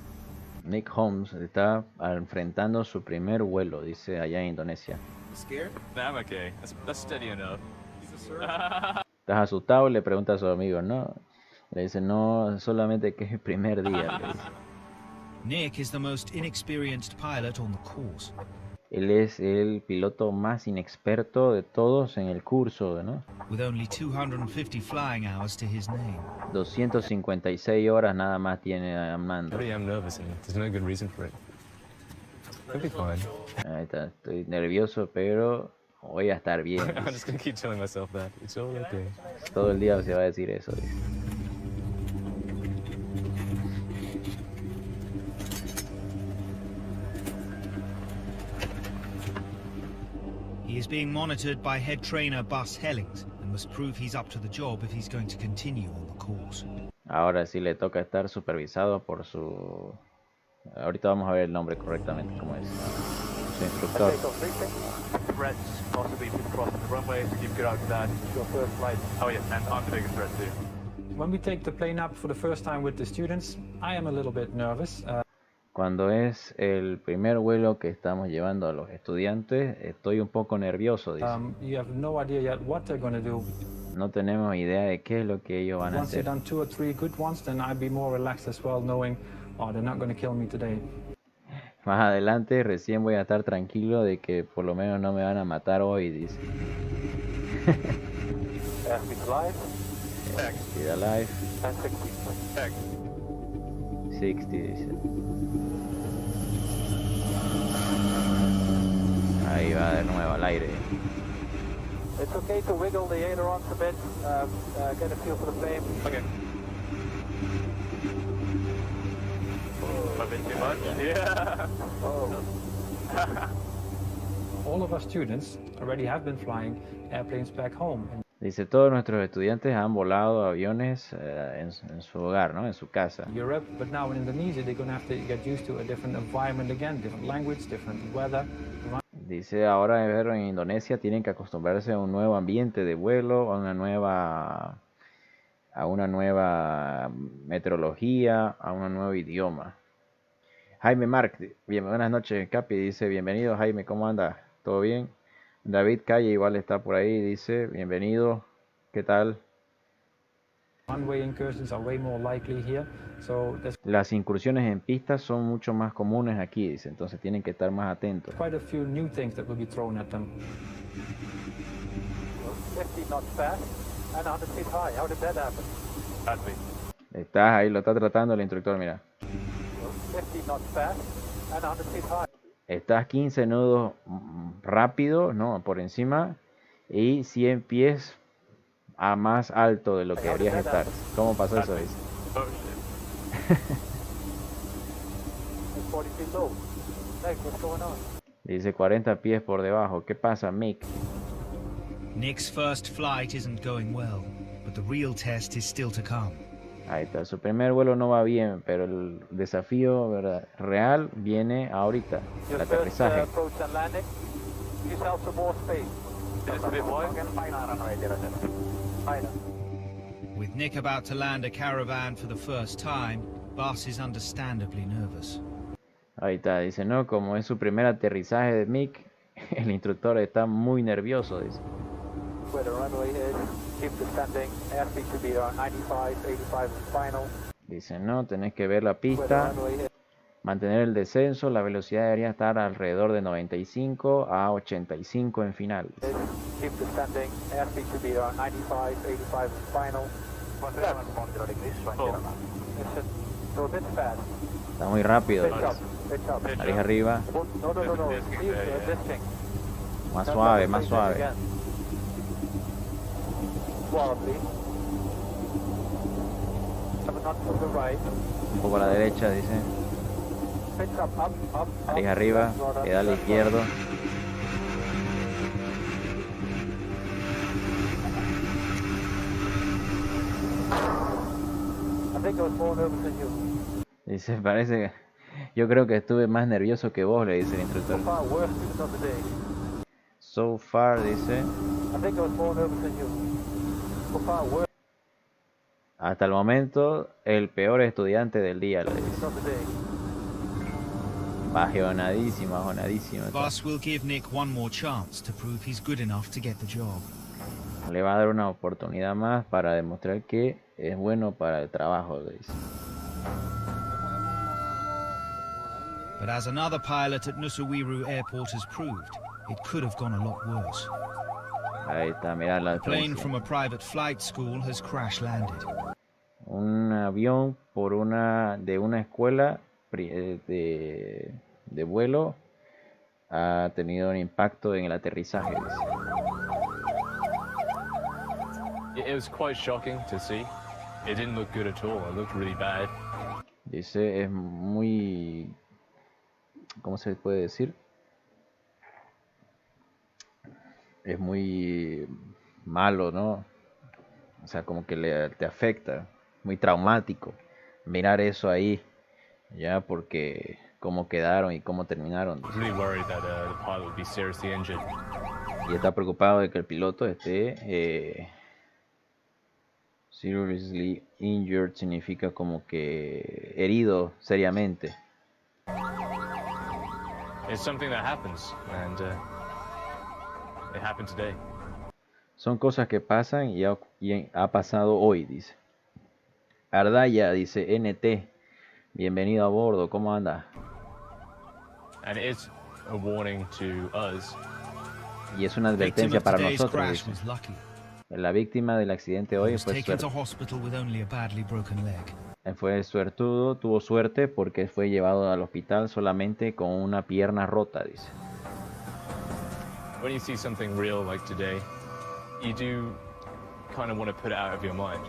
Nick Holmes está enfrentando su primer vuelo, dice, allá en Indonesia. Scared? Nah, I'm okay. That's steady enough. ¿Estás asustado? Le pregunta a su amigo, ¿no? Le dice, no, solamente que es el primer día. Le dice. Nick is the most inexperienced pilot on the course. Él es el piloto más inexperto de todos en el curso, ¿no? with only 250 flying hours to his name. 256 horas nada más tiene al mando. I am nervous and there's no good reason for it. It'll be fine. Ahí está, estoy nervioso, pero voy a estar bien. I'm just gonna keep telling myself that. It's all okay. Todo el día se va a decir eso. Dice. He is being monitored by head trainer Bus Hellings and must prove he's up to the job if he's going to continue on the course. Ahora sí le toca estar supervisado por su... Ahorita vamos a ver el nombre correctamente, cómo es. Su instructor. Threats possibly people crossing the runway, so keep good out of that. Your first flight. Oh yeah, and I'm the biggest threat too. When we take the plane up for the first time with the students, I am a little bit nervous. Cuando es el primer vuelo que estamos llevando a los estudiantes, estoy un poco nervioso, dice. You have no idea yet what they're going to do. No tenemos idea de qué es lo que ellos van a Once they've hacer. done 2 or 3 good ones, then I'd be more relaxed as well, knowing, oh, they're not going to kill me today. Más adelante recién voy a estar tranquilo de que por lo menos no me van a matar hoy, dice. Airspeed alive. Speed alive. And 60. 60, dice. Ahí va de nuevo al aire. It's okay to wiggle the ailerons a bit, get a feel for the plane. Okay. A bit too much? Yeah. All of our students already have been flying airplanes back home. Dice, todos nuestros estudiantes han volado aviones en su hogar, ¿no? En su casa. Europe, but now in Indonesia they're going to have to get used to a different environment again, different language, different weather. Dice, ahora en Indonesia tienen que acostumbrarse a un nuevo ambiente de vuelo, a una nueva meteorología, a un nuevo idioma. Jaime Marc, buenas noches, Capi, dice, bienvenido Jaime, ¿cómo anda? ¿Todo bien? David Calle igual está por ahí, dice, bienvenido, ¿qué tal? One-way incursions are way more likely here, so there's Las incursiones en pistas son mucho más comunes aquí, dice, entonces tienen que estar más atentos. quite a few new things that will be thrown at them. 50 knots fast and 100 feet high. How did that happen? That's me. Estás ahí, lo está tratando el instructor, mira. 50 knots fast and 100 feet high. Estás 15 nudos rápido, ¿no? Por encima, y 100 pies a más alto de lo que deberías estar. ¿Cómo pasó eso? Dice. Oh shit. It's 40 feet low. Nick, what's going on? Dice 40 pies por debajo. ¿Qué pasa, Mick? Nick's first flight isn't going well, but the real test is still to come. Ahí está, su primer vuelo no va bien, pero el desafío, ¿verdad?, real viene ahorita, el Your first aterrizaje. approach and landing. Give yourself some more space. It's a bit wide. With Nick about to land a caravan for the first time, Bus is understandably nervous. Ahí está, dice, no, como es su primer aterrizaje de Mick, el instructor está muy nervioso, dice. Where the runway is. Keep descending. Airspeed should be around 95, 85 in final. Dice, no, tenés que ver la Where the pista, runway is. mantener el descenso, la velocidad debería estar alrededor de 95 a 85 en final. Keep descending. Airspeed should be around 95, 85 in final. Listen, go a bit fast. Está muy rápido, Pitch dice. up, pitch up. Nariz arriba, No. Leave disking. más suave, más suave. Suavely. 7 knots to the right. Un poco a la derecha, dice. Pitch up. Nariz arriba, pedal izquierdo. I think I was more nervous than you. Dice, parece que yo creo que estuve más nervioso que vos, le dice el instructor. So far, worst student of the day. So far, dice, I think I was more nervous than you. So far, worst hasta el momento, el peor estudiante del día, le dice. student of the day. Bajonadísimo, bajonadísimo. Bus will give Nick one more chance to prove he's good enough to get the job. Le va a dar una oportunidad más para demostrar que es bueno para el trabajo, le dice. But as another pilot at Nusawiru Airport has proved, it could have gone a lot worse. Ahí está, mirá la A plane diferencia. from a private flight school has crash landed. Un avión de una escuela de vuelo ha tenido un impacto en el aterrizaje, dice. It was quite shocking to see. It didn't look good at all. It looked really bad. Dice, es muy... ¿Cómo se puede decir? Es muy malo, ¿no? O sea, como que te afecta, muy traumático mirar eso ahí, ya, porque cómo quedaron y cómo terminaron. I was really worried that the pilot would be seriously injured. Y está preocupado de que el piloto esté seriously injured, significa como que herido seriamente. It's something that happens, and it happened today. Son cosas que pasan y ha pasado hoy, dice. Ardaya dice, NT, bienvenido a bordo, ¿cómo anda? And it's a warning to us. Y es una advertencia para nosotros, dice. La víctima del accidente hoy fue suertudo, tuvo suerte porque fue llevado al hospital solamente con una pierna rota, dice. When you see something real like today, you do kind of want to put it out of your mind.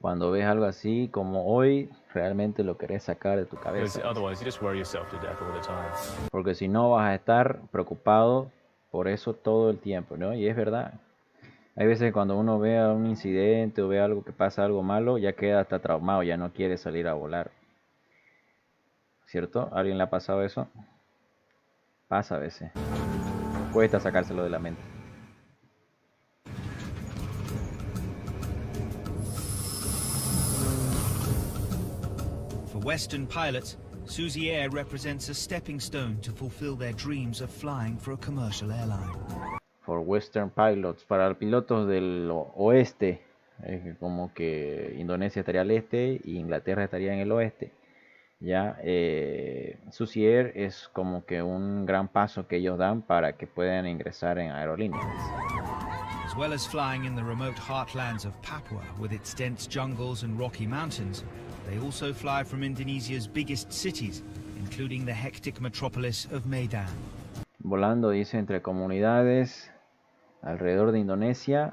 Cuando ves algo así como hoy, realmente lo querés sacar de tu cabeza. Because otherwise you just worry yourself to death all the time. Porque si no vas a estar preocupado por eso todo el tiempo, ¿no? Y es verdad. Hay veces cuando uno ve un incidente o ve algo que pasa algo malo, ya queda hasta traumado, ya no quiere salir a volar. ¿Cierto? ¿A alguien le ha pasado eso? Pasa a veces. Cuesta sacárselo de la mente. For Western pilots, Suzy Air represents a stepping stone to fulfill their dreams of flying for a commercial airline. For Western pilots, para los pilotos del oeste, como que Indonesia estaría al este y Inglaterra estaría en el oeste. Ya, Suzy Air es como que un gran paso que ellos dan para que puedan ingresar en aerolíneas. As well as flying in the remote heartlands of Papua with its dense jungles and rocky mountains, they also fly from Indonesia's biggest cities, including the hectic metropolis of Medan. Volando, dice, entre comunidades alrededor de Indonesia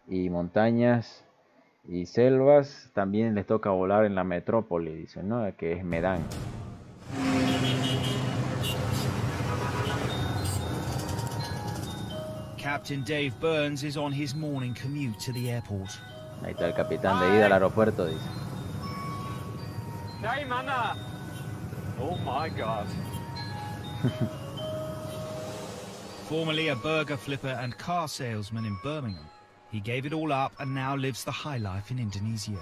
y montañas y selvas. También les toca volar en la metrópoli, dice, ¿no? Que es Medan. Captain Dave Burns is on his morning commute to the airport. Ahí está el capitán de ida al aeropuerto, dice. Hey, mana! Oh my God. Formerly a burger flipper and car salesman in Birmingham, he gave it all up and now lives the high life in Indonesia.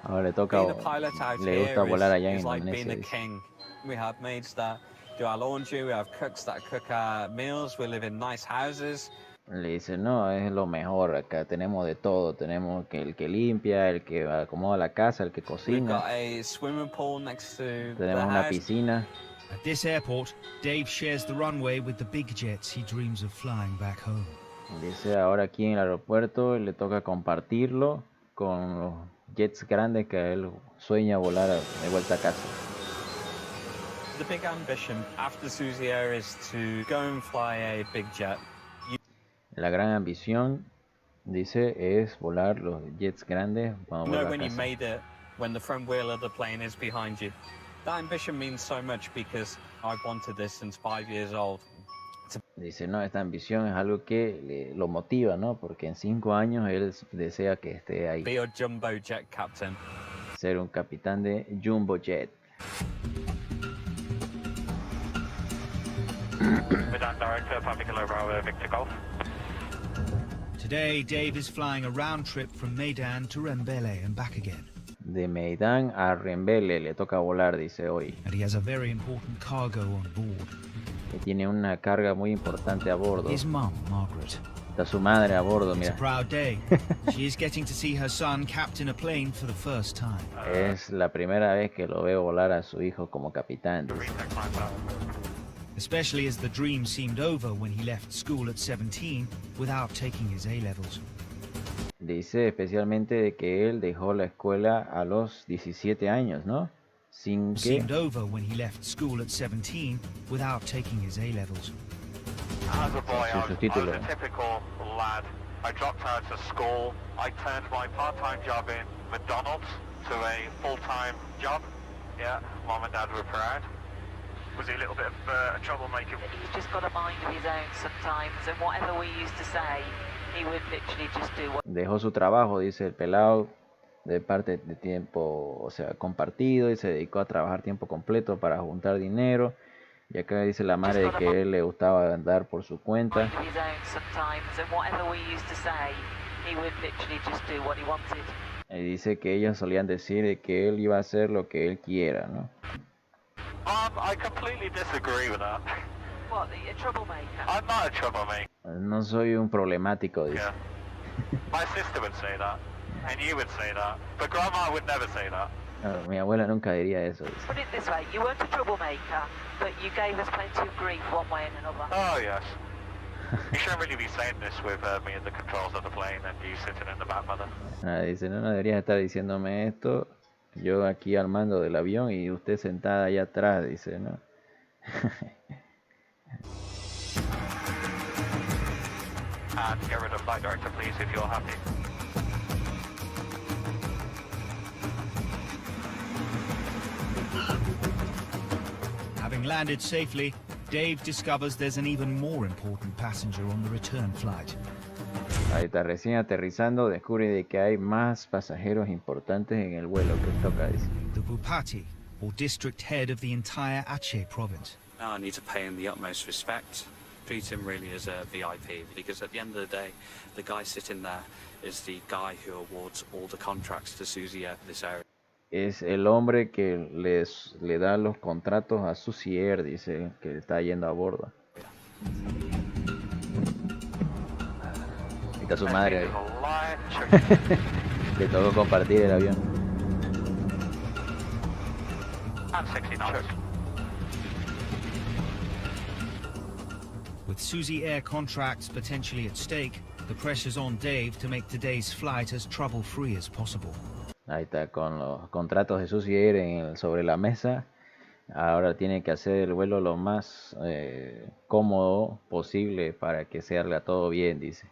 Ahora le toca, Being a pilot out le gusta here volar allá en is like Indonesia, being a dice. king. We have maids that do our laundry, we have cooks that cook our meals, we live in nice houses. Le dice, no, es lo mejor, acá tenemos de todo, tenemos el que limpia, el que acomoda la casa, el que We've cocina, got a swimming pool next to the tenemos una house. piscina. At this airport, Dave shares the runway with the big jets he dreams of flying back home. Dice, ahora aquí en el aeropuerto le toca compartirlo con los jets grandes que él sueña volar de vuelta a casa. The big ambition after Suzy Air is to go and fly a big jet. La gran ambición, dice, es volar los jets grandes cuando You know vuelva when a you casa. made it, when the front wheel of the plane is behind you. That ambition means so much because I've wanted this since 5 years old. Dice, no, esta ambición es algo que lo motiva, ¿no? Porque en 5 años él desea que esté ahí. Be a jumbo jet captain. Ser un capitán de Jumbo Jet. Medan Director, Papa Kilo Bravo, Victor Golf. Today, Dave is flying a round trip from Medan to Rembele and back again. De Medan a Rembele le toca volar, dice hoy. And he has a very important cargo on board. Que tiene una carga muy importante a bordo. His mum, Margaret. Está su madre a bordo, It's a mira. proud day. She is getting to see her son captain a plane for the first time. Es la primera vez que lo veo volar a su hijo como capitán. Dice. Especially as the dream seemed over when he left school at 17 without taking his A-levels. Dice especialmente de que él dejó la escuela a los 17 años, ¿no? Sin que... Seemed over when he left school at 17 without taking his A-levels. As a boy, Sin I su was título. a typical lad. I dropped out of school. I turned my part-time job in McDonald's to a full-time job. Yeah, mom and dad were proud. Was he a little bit of a troublemaker? He's just got a mind of his own sometimes, and whatever we used to say, he would literally just do what... Dejó su trabajo, dice el pelado, de parte de tiempo, o sea, compartido, y se dedicó a trabajar tiempo completo para juntar dinero. Y acá dice la madre de que él le gustaba andar por su cuenta. Mind of his own sometimes, and whatever we used to say, he would literally just do what he wanted. Y dice que ellos solían decir de que él iba a hacer lo que él quiera, ¿no? I completely disagree with that. What, a troublemaker? I'm not a troublemaker. No soy un problemático, dice. Yeah. My sister would say that, and you would say that, but Grandma would never say that. No, mi abuela nunca diría eso, dice. Put it this way, you weren't a troublemaker, but you gave us plenty of grief one way and another. Oh, yes. You shouldn't really be saying this with me at the controls of the plane and you sitting in the back, mother. Ah, dice, no deberías estar diciéndome esto. Yo aquí al mando del avión y usted sentada allá atrás, dice, ¿no? And get rid of flight director, please, if you're happy. Having landed safely, Dave discovers there's an even more important passenger on the return flight. Ahí está, recién aterrizando, descubre de que hay más pasajeros importantes en el vuelo que toca, dice. The Bupati, or district head of the entire Aceh province. Now I need to pay him the utmost respect, treat him really as a VIP, because at the end of the day, the guy sitting there is the guy who awards all the contracts to Suzy Air for this area. Es el hombre que le da los contratos a Suzy Air, dice, que está yendo a bordo. Ahí está su madre ahí. Le tocó compartir el avión. And 60 knots. With Suzy Air contracts potentially at stake, the pressure's on Dave to make today's flight as trouble-free as possible. Ahí está, con los contratos de Suzy Air sobre la mesa. Ahora tiene que hacer el vuelo lo más cómodo posible para que se haga todo bien, dice.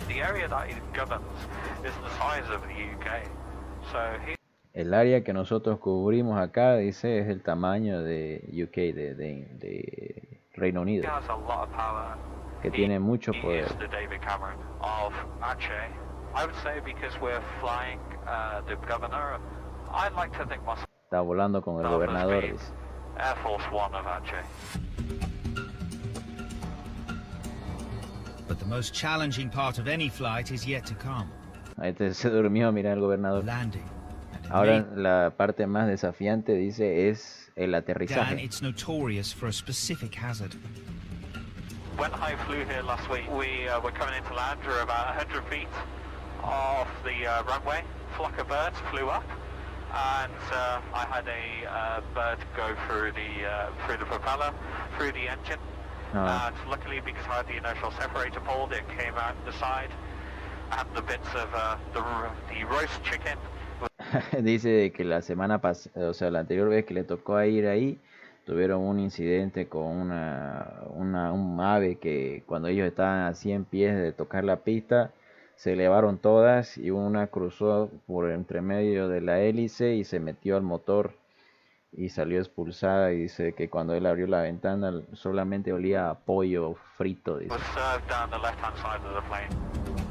The area that he governs is the size of the UK. So he... El área que nosotros cubrimos acá, dice, es el tamaño de UK, de Reino Unido, has a lot of power. que tiene mucho He poder. is the David Cameron of Aceh. I would say because we're flying the governor, I'd like to think myself Está volando con el gobernador, dice. Air Force One of Aceh. But the most challenging part of any flight is yet to come. Ahí se durmió, mira el gobernador. Landing. Ahora la parte más desafiante, dice, es el Dan, aterrizaje. it's notorious for a specific hazard. When I flew here last week, we were coming into land. We were about 100 feet off the runway. A flock of birds flew up, and I had a bird go through the propeller, through the engine. And luckily, because I had the inertial separator pulled, it came out the side, and the bits of the roast chicken. Dice que la semana pasada, o sea, la anterior vez que le tocó ir ahí, tuvieron un incidente con un ave que cuando ellos estaban a 100 pies de tocar la pista, se elevaron todas y una cruzó por entre medio de la hélice y se metió al motor y salió expulsada. Y dice que cuando él abrió la ventana solamente olía a pollo frito, dice, Was served down the left-hand side of the plane.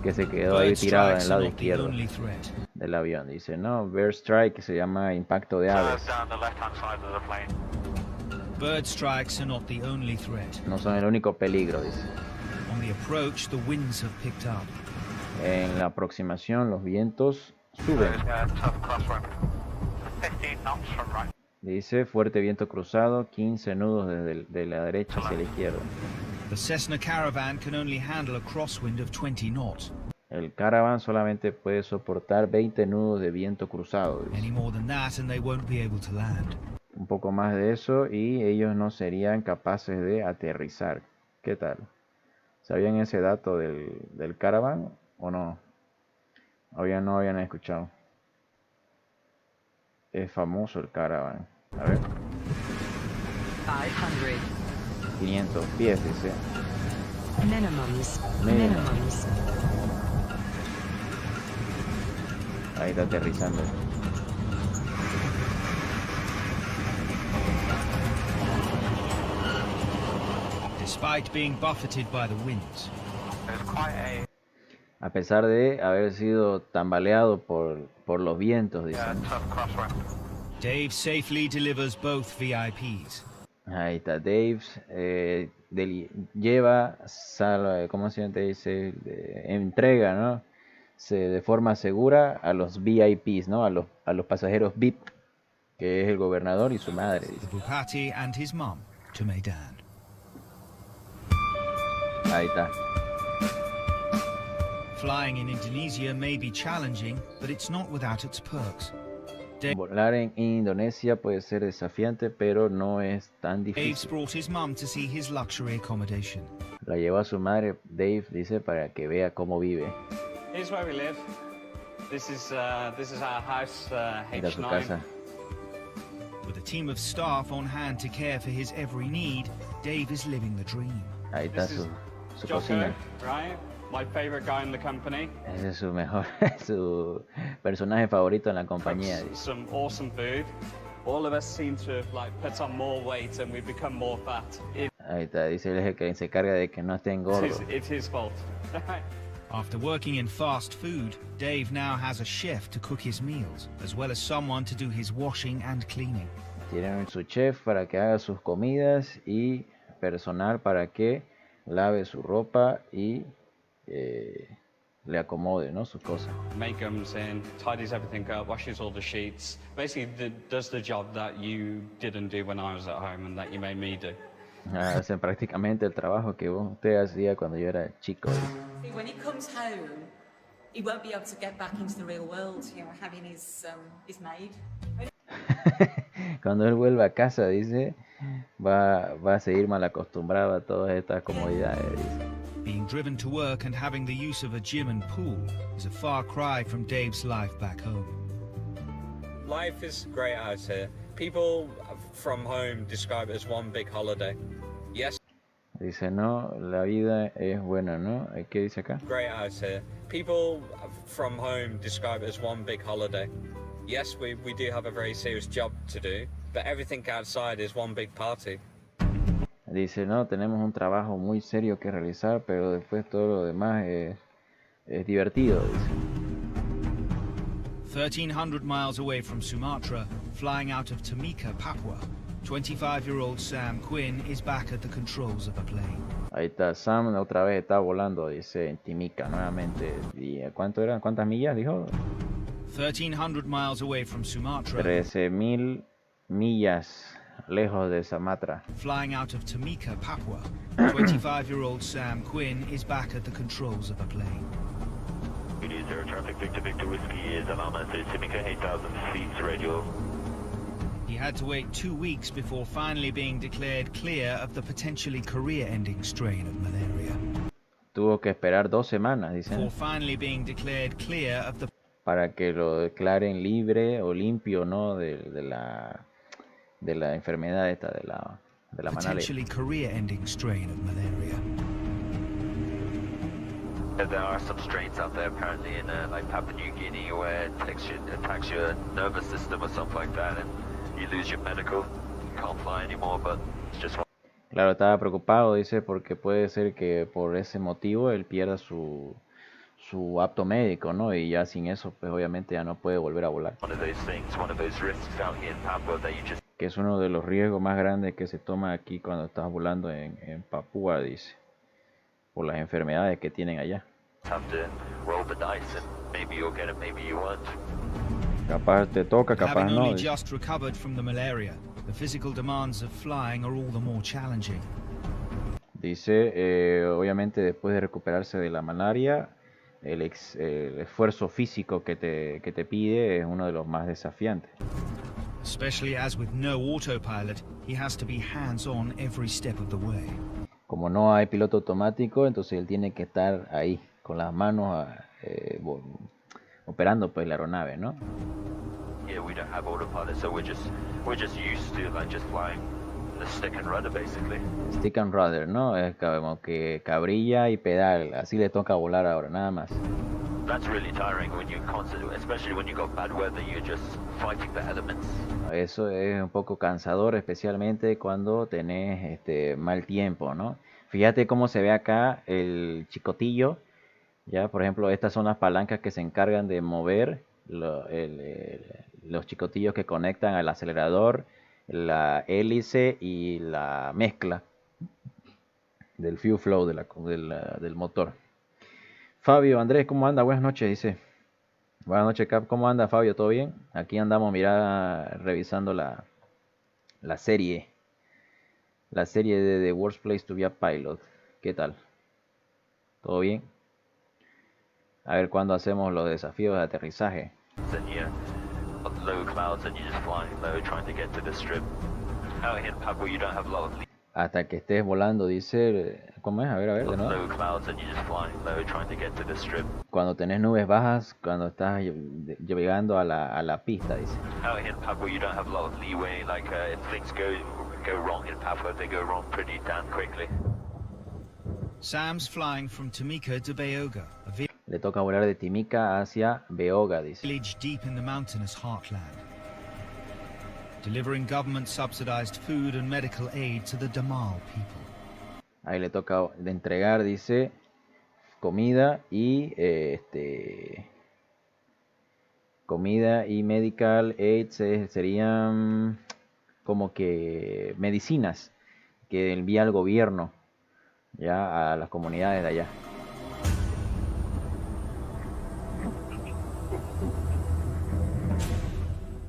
que se quedó ahí tirado en el lado Not the izquierdo only threat. del avión. Dice, no, Bird Strike, que se llama impacto de aves. Served down the left-hand side of the plane. Bird strikes are not the only threat. No son el único peligro, dice. On the approach, the winds have picked up. En la aproximación los vientos suben. Tough crosswind. 15 knots from right. Dice fuerte viento cruzado, 15 nudos desde de la derecha hacia la izquierda. The Cessna Caravan can only handle a crosswind of 20 knots. El Caravan solamente puede soportar 20 nudos de viento cruzado. Any more than that and they won't be able to land. Un poco más de eso y ellos no serían capaces de aterrizar. ¿Qué tal? ¿Sabían ese dato del Caravan o no? No habían escuchado. Es famoso el Caravan. A ver. 500 pies, dice. Minimums. Ahí está aterrizando. Despite being buffeted by the winds. A pesar de haber sido tambaleado por los vientos, dice. Dave safely delivers both VIPs. Ahí está, Dave lleva, ¿cómo se dice? Entrega, ¿no? De forma segura a los VIPs, ¿no? A los pasajeros VIP, que es el gobernador y su madre. The Bugatti and his mum to Medan. Ahí está. Flying in Indonesia may be challenging, but it's not without its perks. Volar en Indonesia puede ser desafiante, pero no es tan Dave's difícil. brought his mum to see his luxury accommodation. La llevó a su madre, Dave dice, para que vea cómo vive. Here's where we live. This is our house, Mira su H9. casa. With a team of staff on hand to care for his every need, Dave is living the dream. Ahí está su Jocko, cocina. right? My favorite guy in the company. Ese es su su personaje favorito en la compañía. Cooks Dice. some awesome food. All of us seem to have put on more weight and we've become more fat. Ahí está, dice él es el que se encarga de que no estén gordos. It's his fault. After working in fast food, Dave now has a chef to cook his meals, as well as someone to do his washing and cleaning. Tienen su chef para que haga sus comidas y personal para que lave su ropa y le acomode, ¿no? Sus cosas. May comes in, tidies everything up, washes all the sheets. Basically does the job that you didn't do when I was at home and that you made me do. Hacen prácticamente el trabajo que usted hacía cuando yo era chico. See, when he comes home, he won't be able to get back into the real world, you know, having his maid. Cuando él vuelva a casa, dice, va a seguir mal acostumbrado a todas estas comodidades. Dice. Being driven to work and having the use of a gym and pool is a far cry from Dave's life back home. Life is great out here. People from home describe it as one big holiday. Yes. Dice, no, la vida es buena, ¿no? ¿Qué dice acá? Great out here. People from home describe it as one big holiday. Yes, we do have a very serious job to do, but everything outside is one big party. Dice, no, tenemos un trabajo muy serio que realizar, pero después todo lo demás es divertido, dice. 1,300 miles away from Sumatra, flying out of Tamika, Papua, 25-year-old Sam Quinn is back at the controls of a plane. Ahí está, Sam otra vez está volando, dice, en Timika nuevamente. ¿Y cuánto eran? ¿Cuántas millas dijo? 1,300 miles away from Sumatra. 13,000 millas lejos de Sumatra. Flying out of Tamika, Papua, 25-year-old Sam Quinn is back at the controls of a plane. It is air traffic, Victor Whiskey is Alama, Tamika, 8,000 feet radio. He had to wait 2 weeks before finally being declared clear of the potentially career-ending strain of malaria. Tuvo que esperar 2 semanas, dicen. Before finally being declared clear of the para que lo declaren libre o limpio, ¿no? de la enfermedad esta de la potentially career-ending strain of malaria. There are some strains out there apparently in like Papua New Guinea where it attacks your nervous system or something like that, and you lose your medical, you can't fly anymore, but it's just. Claro, estaba preocupado, dice, porque puede ser que por ese motivo él pierda su apto médico, ¿no? Y ya sin eso, pues obviamente ya no puede volver a volar. Que es uno de los riesgos más grandes que se toma aquí cuando estás volando en Papúa, dice, por las enfermedades que tienen allá. Capaz te toca, capaz no. Having just recovered from the malaria, the physical demands of flying are all the more challenging. Dice, obviamente después de recuperarse de la malaria, el esfuerzo físico que te pide es uno de los más desafiantes. Especially as with no autopilot, he has to be hands-on every step of the way. Como no hay piloto automático, entonces él tiene que estar ahí, con las manos operando pues la aeronave, ¿no? Yeah, we don't have autopilot, so we're just used to like just flying the stick and rudder basically. Stick and rudder, ¿no? Es como que cabrilla y pedal, así le toca volar ahora, nada más. That's really tiring when you constantly, especially when you got bad weather, you're just fighting the elements. Eso es un poco cansador, especialmente cuando tenés mal tiempo, ¿no? Fíjate cómo se ve acá el chicotillo. Ya, por ejemplo, estas son las palancas que se encargan de mover los chicotillos que conectan al acelerador, la hélice y la mezcla del fuel flow del motor. Fabio, Andrés, ¿cómo anda? Buenas noches, dice. Buenas noches, Cap. ¿Cómo anda, Fabio? ¿Todo bien? Aquí andamos, mira, revisando la serie. La serie de The Worst Place to Be a Pilot. ¿Qué tal? ¿Todo bien? A ver cuándo hacemos los desafíos de aterrizaje. Then you're on low clouds and you're just flying low, trying to get to the strip. Out here in Papua, you don't have a lot of Hasta que estés volando, dice. ¿Cómo es? A ver, de nuevo. low clouds and you're just flying low, trying to get to the strip. Cuando tenés nubes bajas, cuando estás llegando a la pista, dice. Out here in Papua, you don't have a lot of leeway. Like if things go wrong in Papua, they go wrong pretty damn quickly. Sam's flying from Tamika to Beoga, a Le toca volar de Timika hacia Beoga, dice. village deep in the mountainous heartland, delivering government-subsidized food and medical aid to the Damal people. Ahí le toca de entregar, dice, comida y comida y medical aid serían como que medicinas que envía el gobierno ya a las comunidades de allá.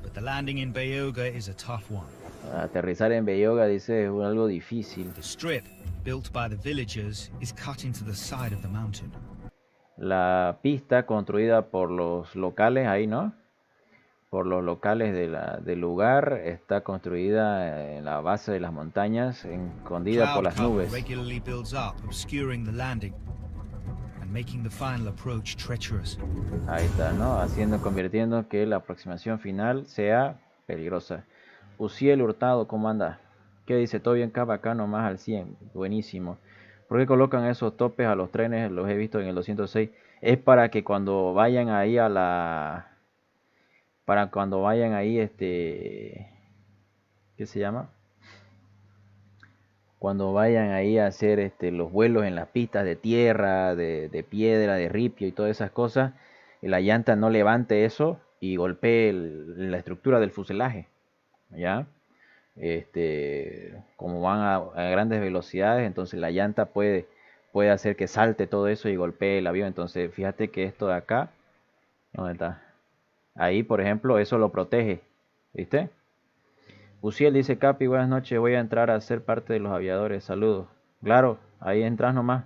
But the landing in Beoga is a tough one. Aterrizar en Beoga, dice, es algo difícil. The strip, built by the villagers, is cut into the side of the mountain. La pista construida por los locales ahí, ¿no? Por los locales del lugar, está construida en la base de las montañas, escondida por las Cloud cover nubes. regularly builds up, obscuring the landing and making the final approach treacherous. Ahí está, ¿no? Convirtiendo que la aproximación final sea peligrosa. Uciel Hurtado, ¿cómo anda? ¿Qué dice? Todo bien, Cap, acá nomás al 100. Buenísimo. ¿Por qué colocan esos topes a los trenes? Los he visto en el 206. Es para que cuando vayan ahí ¿qué se llama? Cuando vayan ahí a hacer los vuelos en las pistas de tierra, de piedra, de ripio y todas esas cosas, la llanta no levante eso y golpee la estructura del fuselaje, ¿ya? Como van a grandes velocidades, entonces la llanta puede hacer que salte todo eso y golpee el avión. Entonces fíjate que esto de acá, ¿dónde está? Ahí, por ejemplo, eso lo protege, ¿viste? Uciel dice, Capi, buenas noches, voy a entrar a ser parte de los aviadores, saludos. Claro, ahí entras nomás.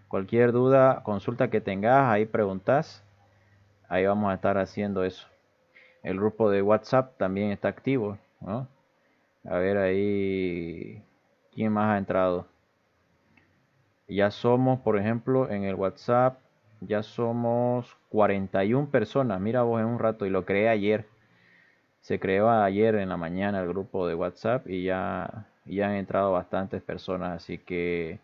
Cualquier duda, consulta que tengas, ahí preguntas. Ahí vamos a estar haciendo eso. El grupo de WhatsApp también está activo, ¿no? A ver ahí, ¿quién más ha entrado? Ya somos, por ejemplo, en el WhatsApp, ya somos 41 personas. Mira vos, en un rato, y lo creé ayer. Se creó ayer en la mañana el grupo de WhatsApp y ya han entrado bastantes personas. Así que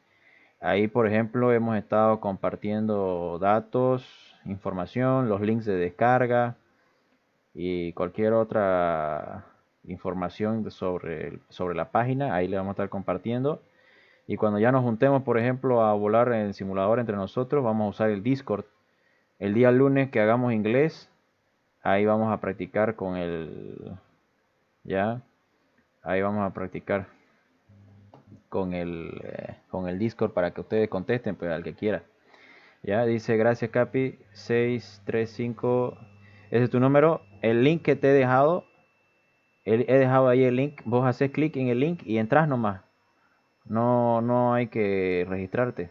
ahí, por ejemplo, hemos estado compartiendo datos, información, los links de descarga y cualquier otra información sobre la página. Ahí le vamos a estar compartiendo. Y cuando ya nos juntemos, por ejemplo, a volar en el simulador entre nosotros, vamos a usar el Discord. El día lunes que hagamos inglés, ahí vamos a practicar con ahí vamos a practicar con el Discord para que ustedes contesten, pues al que quiera. Ya, dice, gracias Capi, 635, ese es tu número. El link que te he dejado, he dejado ahí el link, vos haces clic en el link y entras nomás. No hay que registrarte.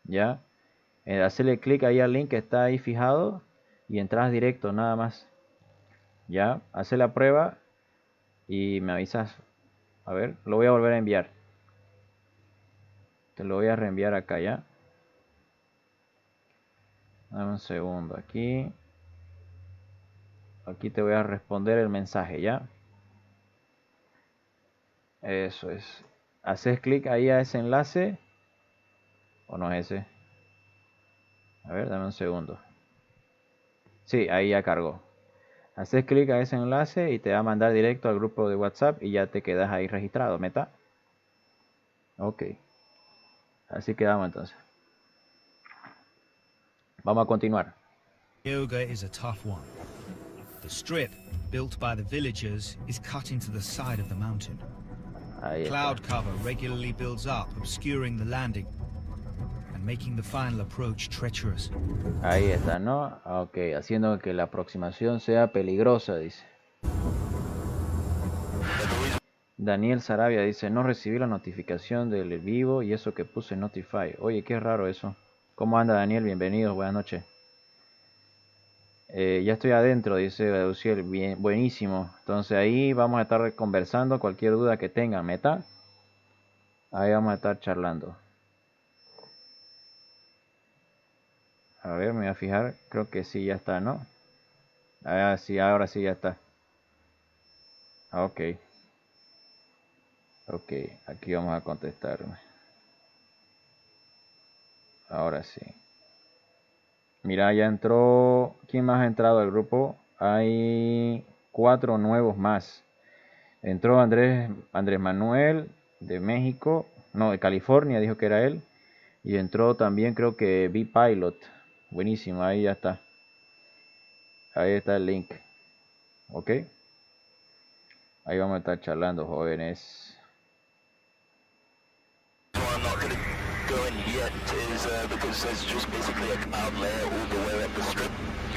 ¿Ya? Hacerle clic ahí al link que está ahí fijado y entras directo, nada más. ¿Ya? Hacer la prueba y me avisas. A ver, lo voy a volver a enviar. Te lo voy a reenviar acá, ¿ya? Dame un segundo aquí. Aquí te voy a responder el mensaje, ¿ya? Eso es. Haces clic ahí a ese enlace. ¿O no es ese? A ver, dame un segundo. Sí, ahí ya cargó. Haces clic a ese enlace y te va a mandar directo al grupo de WhatsApp y ya te quedas ahí registrado, ¿meta? Ok. Así quedamos entonces. Vamos a continuar. Yoga is a tough one. The strip, built by the villagers, is cut into the side of the mountain. Cloud cover regularly builds up, obscuring the landing and making the final approach treacherous. Ahí está, ¿no? Ok, haciendo que la aproximación sea peligrosa, dice. Daniel Sarabia dice, no recibí la notificación del vivo y eso que puse Notify. Oye, qué raro eso. ¿Cómo anda Daniel? Bienvenido, buenas noches. Ya estoy adentro, dice Uciel. Bien, buenísimo. Entonces ahí vamos a estar conversando. Cualquier duda que tengan, meta. Ahí vamos a estar charlando. A ver, me voy a fijar. Creo que sí, ya está, ¿no? Ah, sí, ahora sí ya está. Ok. Ok, aquí vamos a contestarme. Ahora sí. Mira, ya entró. ¿Quién más ha entrado al grupo? Hay 4 nuevos más. Entró Andrés Manuel de México. No, de California, dijo que era él. Y entró también, creo que B-Pilot. Buenísimo, ahí ya está. Ahí está el link. Ok. Ahí vamos a estar charlando, jóvenes.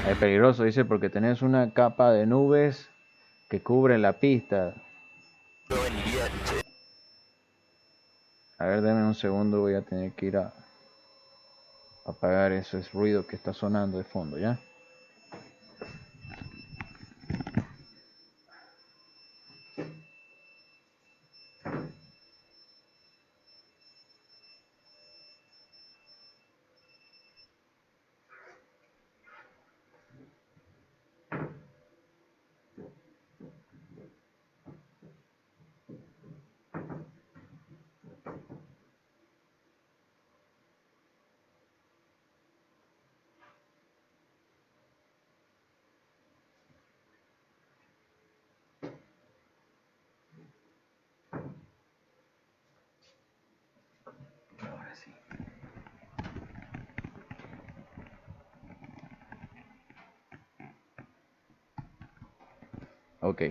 Es peligroso, dice, porque tenés una capa de nubes que cubre la pista. A ver, denme un segundo, voy a tener que ir a apagar ese ruido que está sonando de fondo, ¿ya? Ok.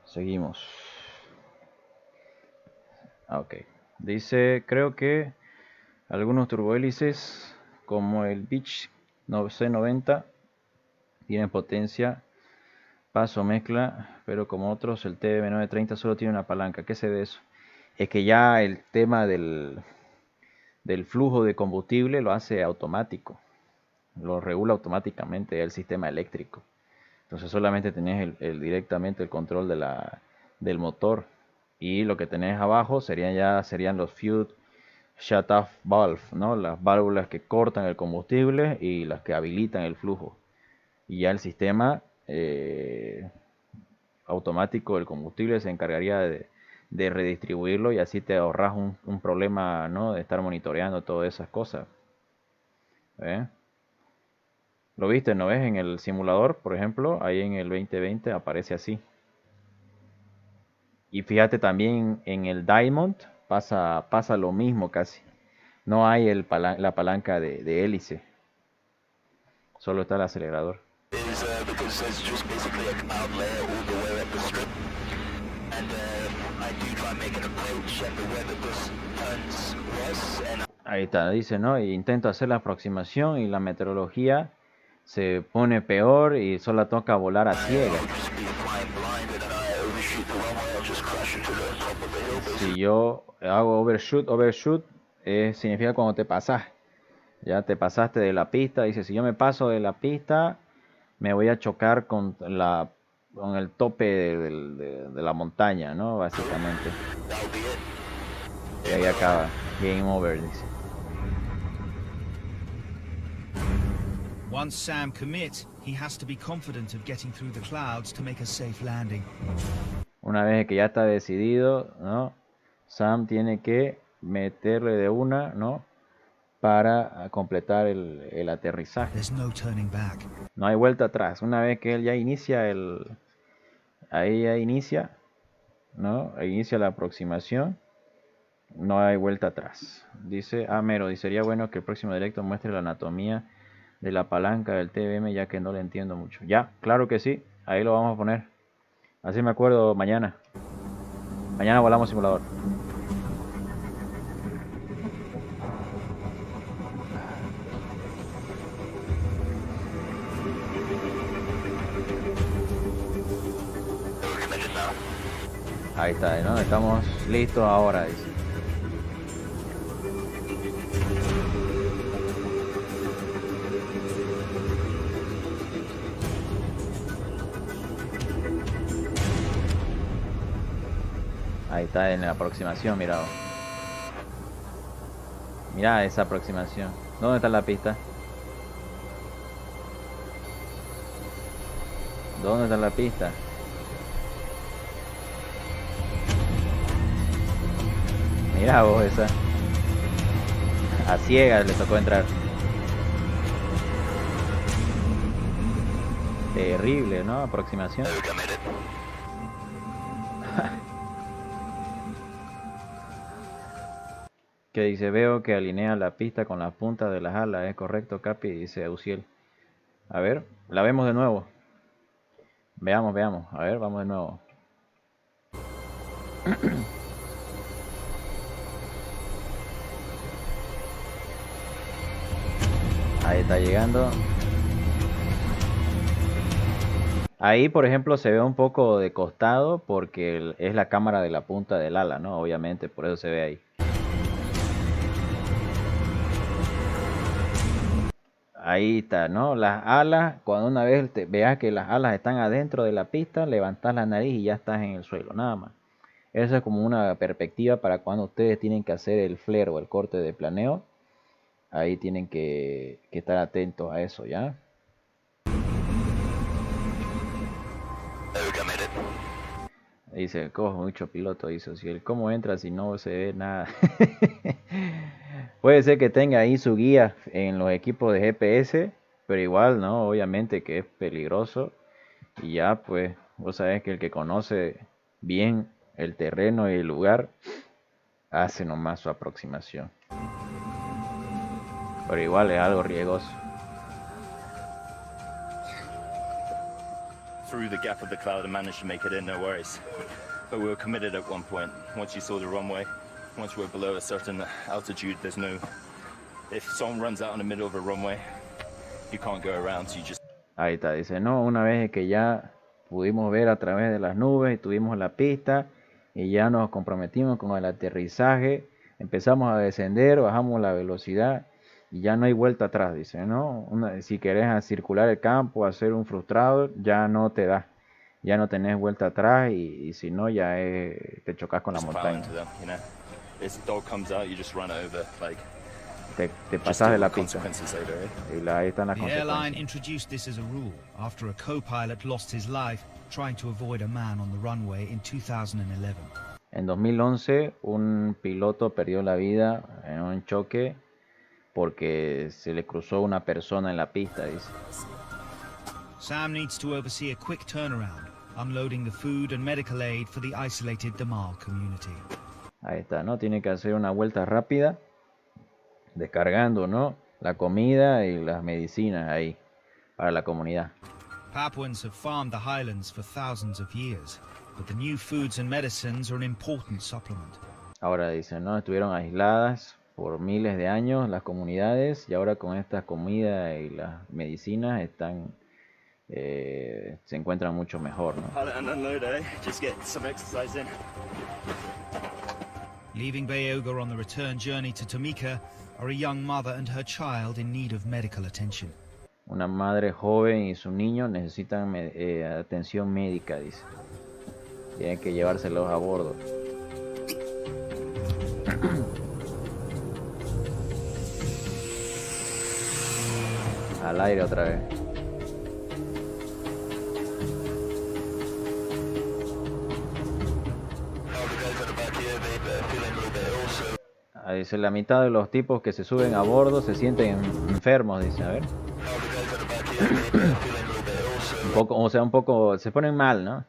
Seguimos. Ok. Dice, creo que algunos turbohélices como el Beech C90 tienen potencia, paso, mezcla, pero como otros el TM930 solo tiene una palanca. ¿Qué se ve eso? Es que ya el tema del flujo de combustible lo hace automático. Lo regula automáticamente el sistema eléctrico. Entonces solamente tenés directamente el control del motor. Y lo que tenés abajo serían los Fuse Shut-off Valve, ¿no? Las válvulas que cortan el combustible y las que habilitan el flujo. Y ya el sistema automático del combustible se encargaría de redistribuirlo y así te ahorras un problema, ¿no? De estar monitoreando todas esas cosas. ¿Lo viste, no ves? En el simulador, por ejemplo, ahí en el 2020 aparece así. Y fíjate también en el Diamond pasa lo mismo casi. No hay la palanca de hélice. Solo está el acelerador. Ahí está, dice, ¿no? Y intento hacer la aproximación y la meteorología se pone peor y solo toca volar a ciegas. Si yo hago overshoot significa cuando te pasas. Ya te pasaste de la pista. Dice, si yo me paso de la pista, me voy a chocar con el tope de la montaña, ¿no? Básicamente. Y ahí acaba. Game over, dice. Once Sam commits, he has to be confident of getting through the clouds to make a safe landing. Una vez que ya está decidido, ¿no? Sam tiene que meterle de una, ¿no? Para completar el aterrizaje. There's no turning back. No hay vuelta atrás. Una vez que él ya inicia ahí ya inicia, ¿no? Inicia la aproximación. No hay vuelta atrás. Dice Mero, dice, sería bueno que el próximo directo muestre la anatomía de la palanca del TBM, ya que no le entiendo mucho. Ya, claro que sí. Ahí lo vamos a poner. Así me acuerdo mañana. Mañana volamos simulador. Ahí está, ¿no? Estamos listos ahora, dice. Ahí está en la aproximación, mira. Mira esa aproximación. ¿Dónde está la pista? ¿Dónde está la pista? Mira vos esa. A ciegas le tocó entrar. Terrible, ¿no? Aproximación. Que dice, veo que alinea la pista con las puntas de las alas. ¿Es correcto, Capi? Dice Auxiel. A ver, la vemos de nuevo. Veamos. A ver, vamos de nuevo. Ahí está llegando. Ahí, por ejemplo, se ve un poco de costado porque es la cámara de la punta del ala, ¿no? Obviamente, por eso se ve ahí. Ahí está, ¿no? Las alas, cuando una vez veas que las alas están adentro de la pista, levantas la nariz y ya estás en el suelo, nada más. Eso es como una perspectiva para cuando ustedes tienen que hacer el flare o el corte de planeo. Ahí tienen que estar atentos a eso, ¿ya? Dice, cojo mucho piloto, dice, si el cómo entra si no se ve nada. Puede ser que tenga ahí su guía en los equipos de GPS, pero igual, ¿no? Obviamente que es peligroso. Y ya, pues, vos sabés que el que conoce bien el terreno y el lugar, hace nomás su aproximación. Pero igual es algo riesgoso. Through the gap of the cloud and managed to make it in, no worries. But we were committed at one point. Once you saw the runway, once we're below a certain altitude, there's no... If someone runs out in the middle of a runway, you can't go around, so you just... Ahí está, dice, no, una vez que ya pudimos ver a través de las nubes y tuvimos la pista y ya nos comprometimos con el aterrizaje, empezamos a descender, bajamos la velocidad y ya no hay vuelta atrás, dice, ¿no? Si querés circular el campo, hacer un frustrado, ya no te da, ya no tenés vuelta atrás y si no ya te chocas con la montaña. Te pasas de la pista. Y ahí están las The airline consecuencias. introduced this as a rule after a co-pilot lost his life trying to avoid a man on the runway in 2011. En 2011, un piloto perdió la vida en un choque porque se le cruzó una persona en la pista, dice. Sam needs to oversee a quick turnaround, unloading the food and medical aid for the isolated Damal community. Ahí está, ¿no? Tiene que hacer una vuelta rápida, descargando, ¿no? La comida y las medicinas ahí para la comunidad. Papuans have farmed the highlands for thousands of years, but the new foods and medicines are an important supplement. Ahora dicen, ¿no? Estuvieron aisladas por miles de años las comunidades y ahora con esta comida y las medicinas están se encuentran mucho mejor, ¿no? Pilot and unload, eh? Just get some exercise in. Leaving Bayoga on the return journey to Tomika are a young mother and her child in need of medical attention. Una madre joven y su niño necesitan atención médica, dice. Tienen que llevárselos a bordo. Al aire otra vez. Dice, la mitad de los tipos que se suben a bordo se sienten enfermos, dice, a ver. Un poco, o sea, un poco, se ponen mal, ¿no?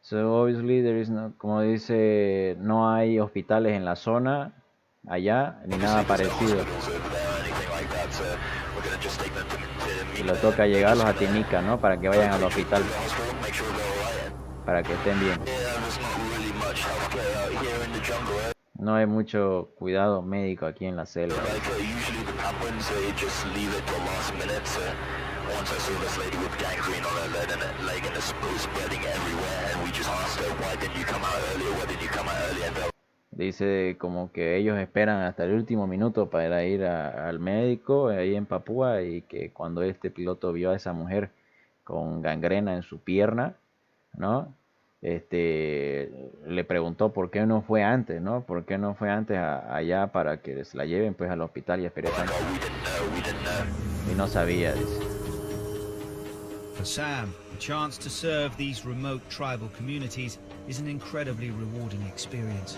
So obviously there is no, como dice, no hay hospitales en la zona, allá, ni nada parecido. Y lo toca llegarlos a Timika, ¿no? Para que vayan al hospital. Para que estén bien. No hay mucho cuidado médico aquí en la selva. Dice como que ellos esperan hasta el último minuto para ir al médico ahí en Papúa, y que cuando este piloto vio a esa mujer con gangrena en su pierna, ¿no? Le preguntó por qué no fue antes, ¿no? ¿Por qué no fue antes allá para que se la lleven pues al hospital y esperé tanto? Y no sabía, dice. For Sam, the chance to serve these remote tribal communities is an incredibly rewarding experience.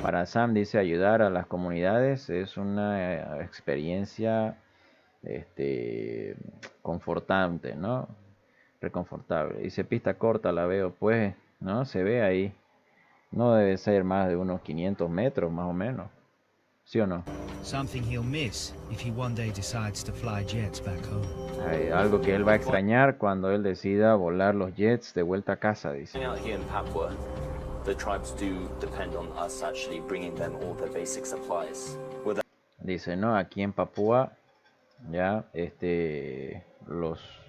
Para Sam, dice, ayudar a las comunidades es una experiencia confortante, ¿no? Reconfortable. Dice, pista corta la veo, pues, ¿no? Se ve ahí. No debe ser más de unos 500 metros, más o menos. ¿Sí o no? Something he'll miss if he one day decides to fly jets back home. Hay algo que él va a extrañar cuando él decida volar los jets de vuelta a casa, dice. Out here in Papua, the tribes do depend on us actually bringing them all their basic supplies. Dice, no, aquí en Papúa, ya,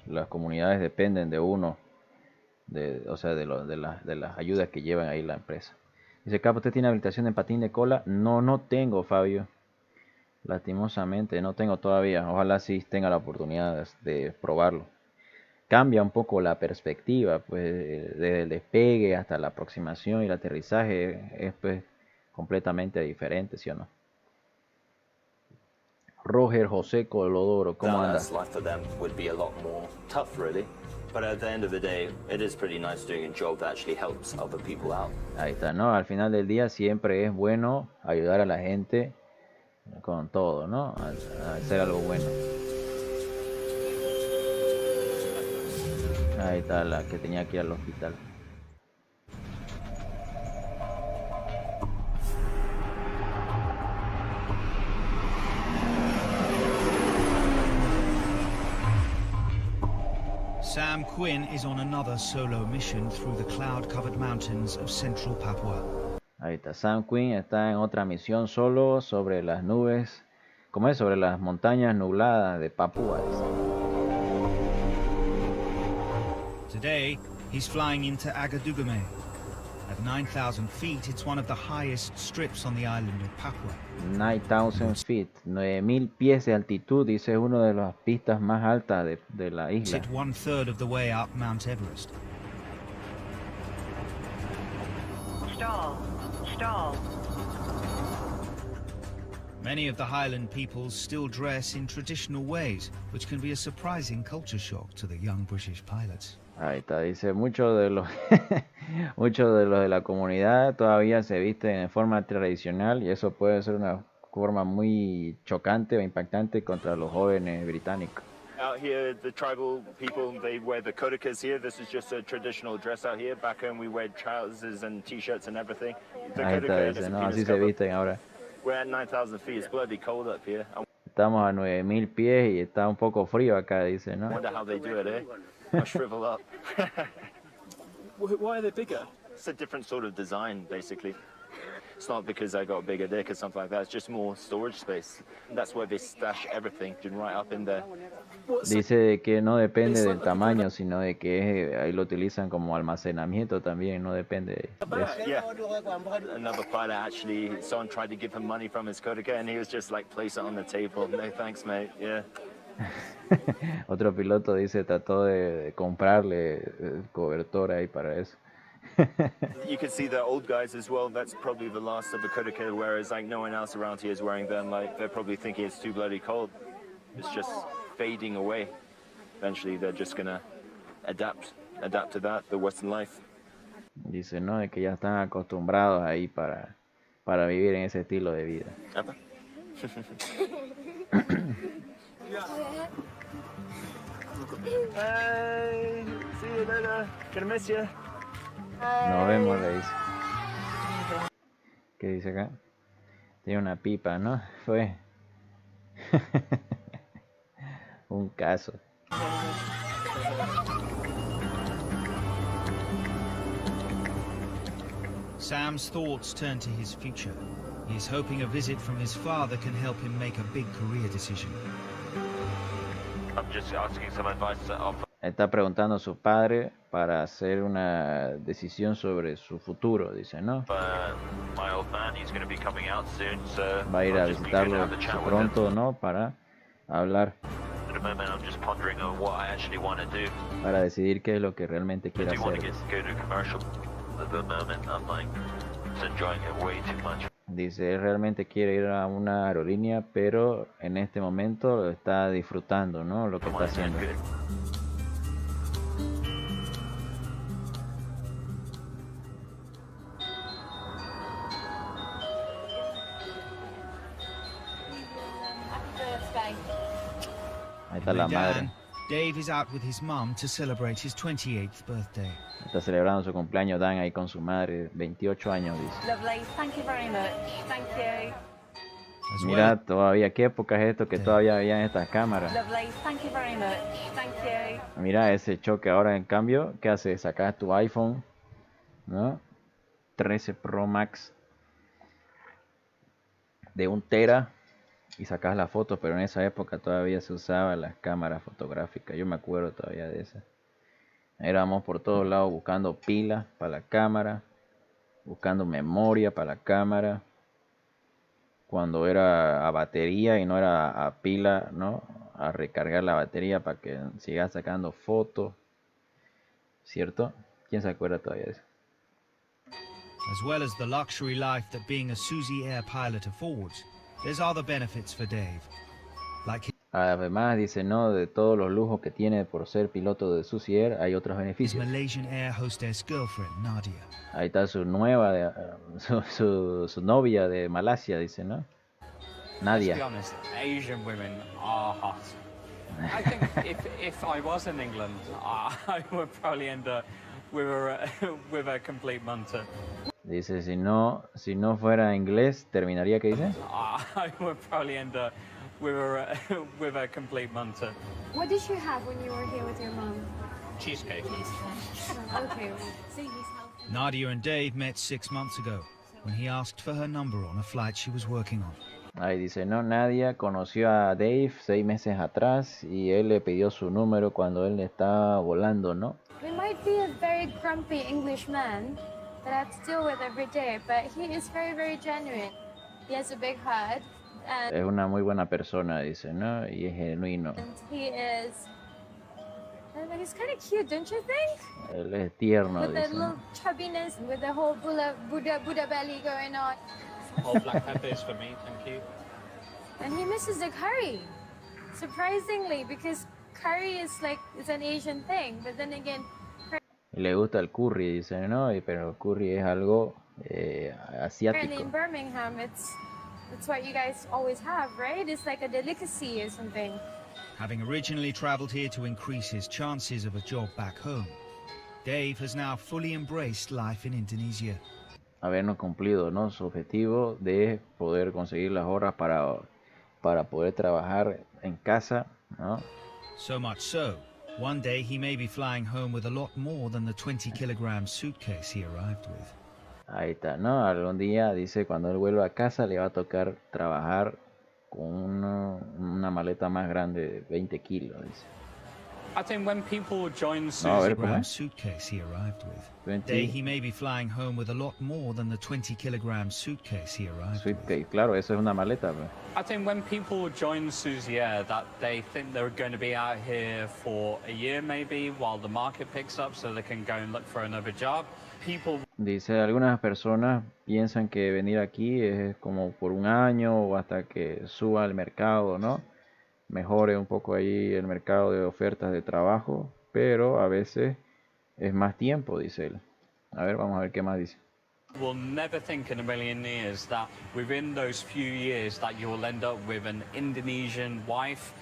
las comunidades dependen de uno, o sea, de las ayudas que llevan ahí la empresa. Dice, Capo, ¿usted tiene habilitación en patín de cola? No tengo, Fabio. Lastimosamente, no tengo todavía. Ojalá sí tenga la oportunidad de probarlo. Cambia un poco la perspectiva, pues, desde el despegue hasta la aproximación y el aterrizaje es pues completamente diferente, ¿sí o no? Roger José Colodoro, ¿cómo anda? Life for them would be a lot more tough, really. But at the end of the day, it is pretty nice doing a job that actually helps other people out. Ahí está, ¿no? Al final del día siempre es bueno ayudar a la gente con todo, ¿no? A hacer algo bueno. Ahí está la que tenía que ir al hospital. Sam Quinn is on another solo mission through the cloud-covered mountains of central Papua. Ahí está, Sam Quinn está en otra misión solo sobre las nubes, ¿cómo es? Sobre las montañas nubladas de Papúa. Today, he's flying into Agadugume. At 9,000 feet, it's one of the highest strips on the island of Papua. 9,000 feet, 9,000 pies de altitud, dice, es una de las pistas más altas de la isla. Sit 1/3 of the way up Mount Everest. Stall. Many of the highland peoples still dress in traditional ways, which can be a surprising culture shock to the young British pilots. Ahí está, dice, muchos de los de la comunidad todavía se visten en forma tradicional, y eso puede ser una forma muy chocante o impactante contra los jóvenes británicos. Out here, the tribal people, they wear the kodakas here. This is just a traditional dress out here. Back home, we wear trousers and t-shirts and everything. The Ahí está, dice, no, así se visten ahora. We're at 9,000 feet. It's bloody cold up here. Estamos a 9,000 pies y está un poco frío acá, dice, ¿no? I wonder how they do it, eh? I shrivel up. Why are they bigger? It's a different sort of design, basically. It's not because I got a bigger dick or something like that. It's just more storage space. That's where they stash everything, right up in there. Dice que no depende del tamaño, sino de que ahí lo utilizan como almacenamiento también, no depende de eso. Yeah. Another pilot actually, someone tried to give him money from his Konica and he was just like, place it on the table. No thanks, mate. Yeah. Otro piloto dice trató de comprarle cobertor ahí para eso. You can see the old guys as well. That's probably the last of the Konica, whereas like no one else around here is wearing them. Like they're probably thinking it's too bloody cold. It's just fading away. Eventually, they're just gonna adapt to that, the Western life. Dice, no, de que ya están acostumbrados ahí para vivir en ese estilo de vida. Hey, see you later. Gonna miss you. Nos vemos, le dice. ¿Qué dice acá? Tiene una pipa, ¿no? Fue un caso. Sam's thoughts turn to his future. He is hoping a visit from his father can help him make a big career decision. I'm just asking some advice of Está preguntando a su padre para hacer una decisión sobre su futuro, dice, ¿no? my old man. He's going to be coming out soon, so Va a ir a I'll just be good to visitarlo have a chat with pronto, him. ¿no? Para hablar, At the moment, I'm just pondering on what I actually want to do. para decidir qué es lo que realmente I quiere do want to hacer. go to commercial. At the moment, I'm like just enjoying it way too much. Dice, él realmente quiere ir a una aerolínea, pero en este momento lo está disfrutando, ¿no? Lo que está haciendo. Ahí está la madre. Dan, Dave is out with his mum to celebrate his 28th birthday. Está celebrando su cumpleaños Dan ahí con su madre, 28 años, dice. Lovely. Thank you very much. Thank you. Mira, todavía, ¿qué época es esto que todavía habían estas cámaras? Lovely. Thank you very much. Thank you. Mira ese choque ahora, en cambio, ¿qué haces? Sacas tu iPhone, ¿no? 13 Pro Max de 1 tera y sacas la foto, pero en esa época todavía se usaban las cámaras fotográficas. Yo me acuerdo todavía de esas. Éramos por todos lados buscando pilas para la cámara, buscando memoria para la cámara. Cuando era a batería y no era a pila, ¿no? A recargar la batería para que sigas sacando fotos. ¿Cierto? ¿Quién se acuerda todavía de eso? As well as the luxury life that being a Suzy Air pilot affords, there's other benefits for Dave. Like Además, dice, no, de todos los lujos que tiene por ser piloto de Suzy Air, hay otros his beneficios. Malaysian Air hostess girlfriend, Nadia. Ahí está su nueva, su novia de Malasia, dice, ¿no? Let's be Nadia. honest, Asian women are hot. I think if I was in England, I would probably end up with a complete munter. Dice, si no fuera inglés, terminaría, ¿qué dice? I would probably end up with a complete munter. What did you have when you were here with your mom? Cheesecake. Okay, so he's healthy. Nadia and Dave met 6 months ago when he asked for her number on a flight she was working on. Ahí dice, no, Nadia conoció a Dave 6 meses atrás y él le pidió su número cuando él estaba volando, ¿no? We might be a very grumpy English man that I have to deal with every day, but he is very, very genuine. He has a big heart, Es una muy buena persona, dice, ¿no? Y es genuino. and he is. And he's kind of cute, don't you think? Él es tierno, With the dice. little chubbiness, with the whole Buddha belly going on. Whole black pepper is for me, thank you. And he misses the curry, surprisingly, because curry is like it's an Asian thing. But then again, Y le gusta el curry, dice, ¿no? Pero el curry es algo apparently asiático. in Birmingham, it's what you guys always have, right? It's like a delicacy or something. Having originally traveled here to increase his chances of a job back home, Dave has now fully embraced life in Indonesia. Habernos cumplido, ¿no? Su objetivo de poder conseguir las horas para poder trabajar en casa, ¿no? So much so, one day he may be flying home with a lot more than the 20-kilogram suitcase he arrived with. Ahí está, ¿no? Algún día, dice, cuando él vuelva a casa le va a tocar trabajar con una maleta más grande de 20 kilos, dice. I think when people join No, a ver, Susie, ¿cómo es? Suitcase he arrived with. 20 Day he may be flying home with a lot more than the 20-kilogram suitcase he arrived with. Suitcase, claro, eso es una maleta, pues. I think when people join Susie Air, that they think they're going to be out here for a year maybe while the market picks up so they can go and look for another job. People Dice, algunas personas piensan que venir aquí es como por un año o hasta que suba el mercado, ¿no? Mejore un poco ahí el mercado de ofertas de trabajo, pero a veces es más tiempo, dice él. A ver, vamos a ver qué más dice. will never think in a million years that within those few years that you will end up with an Indonesian wife.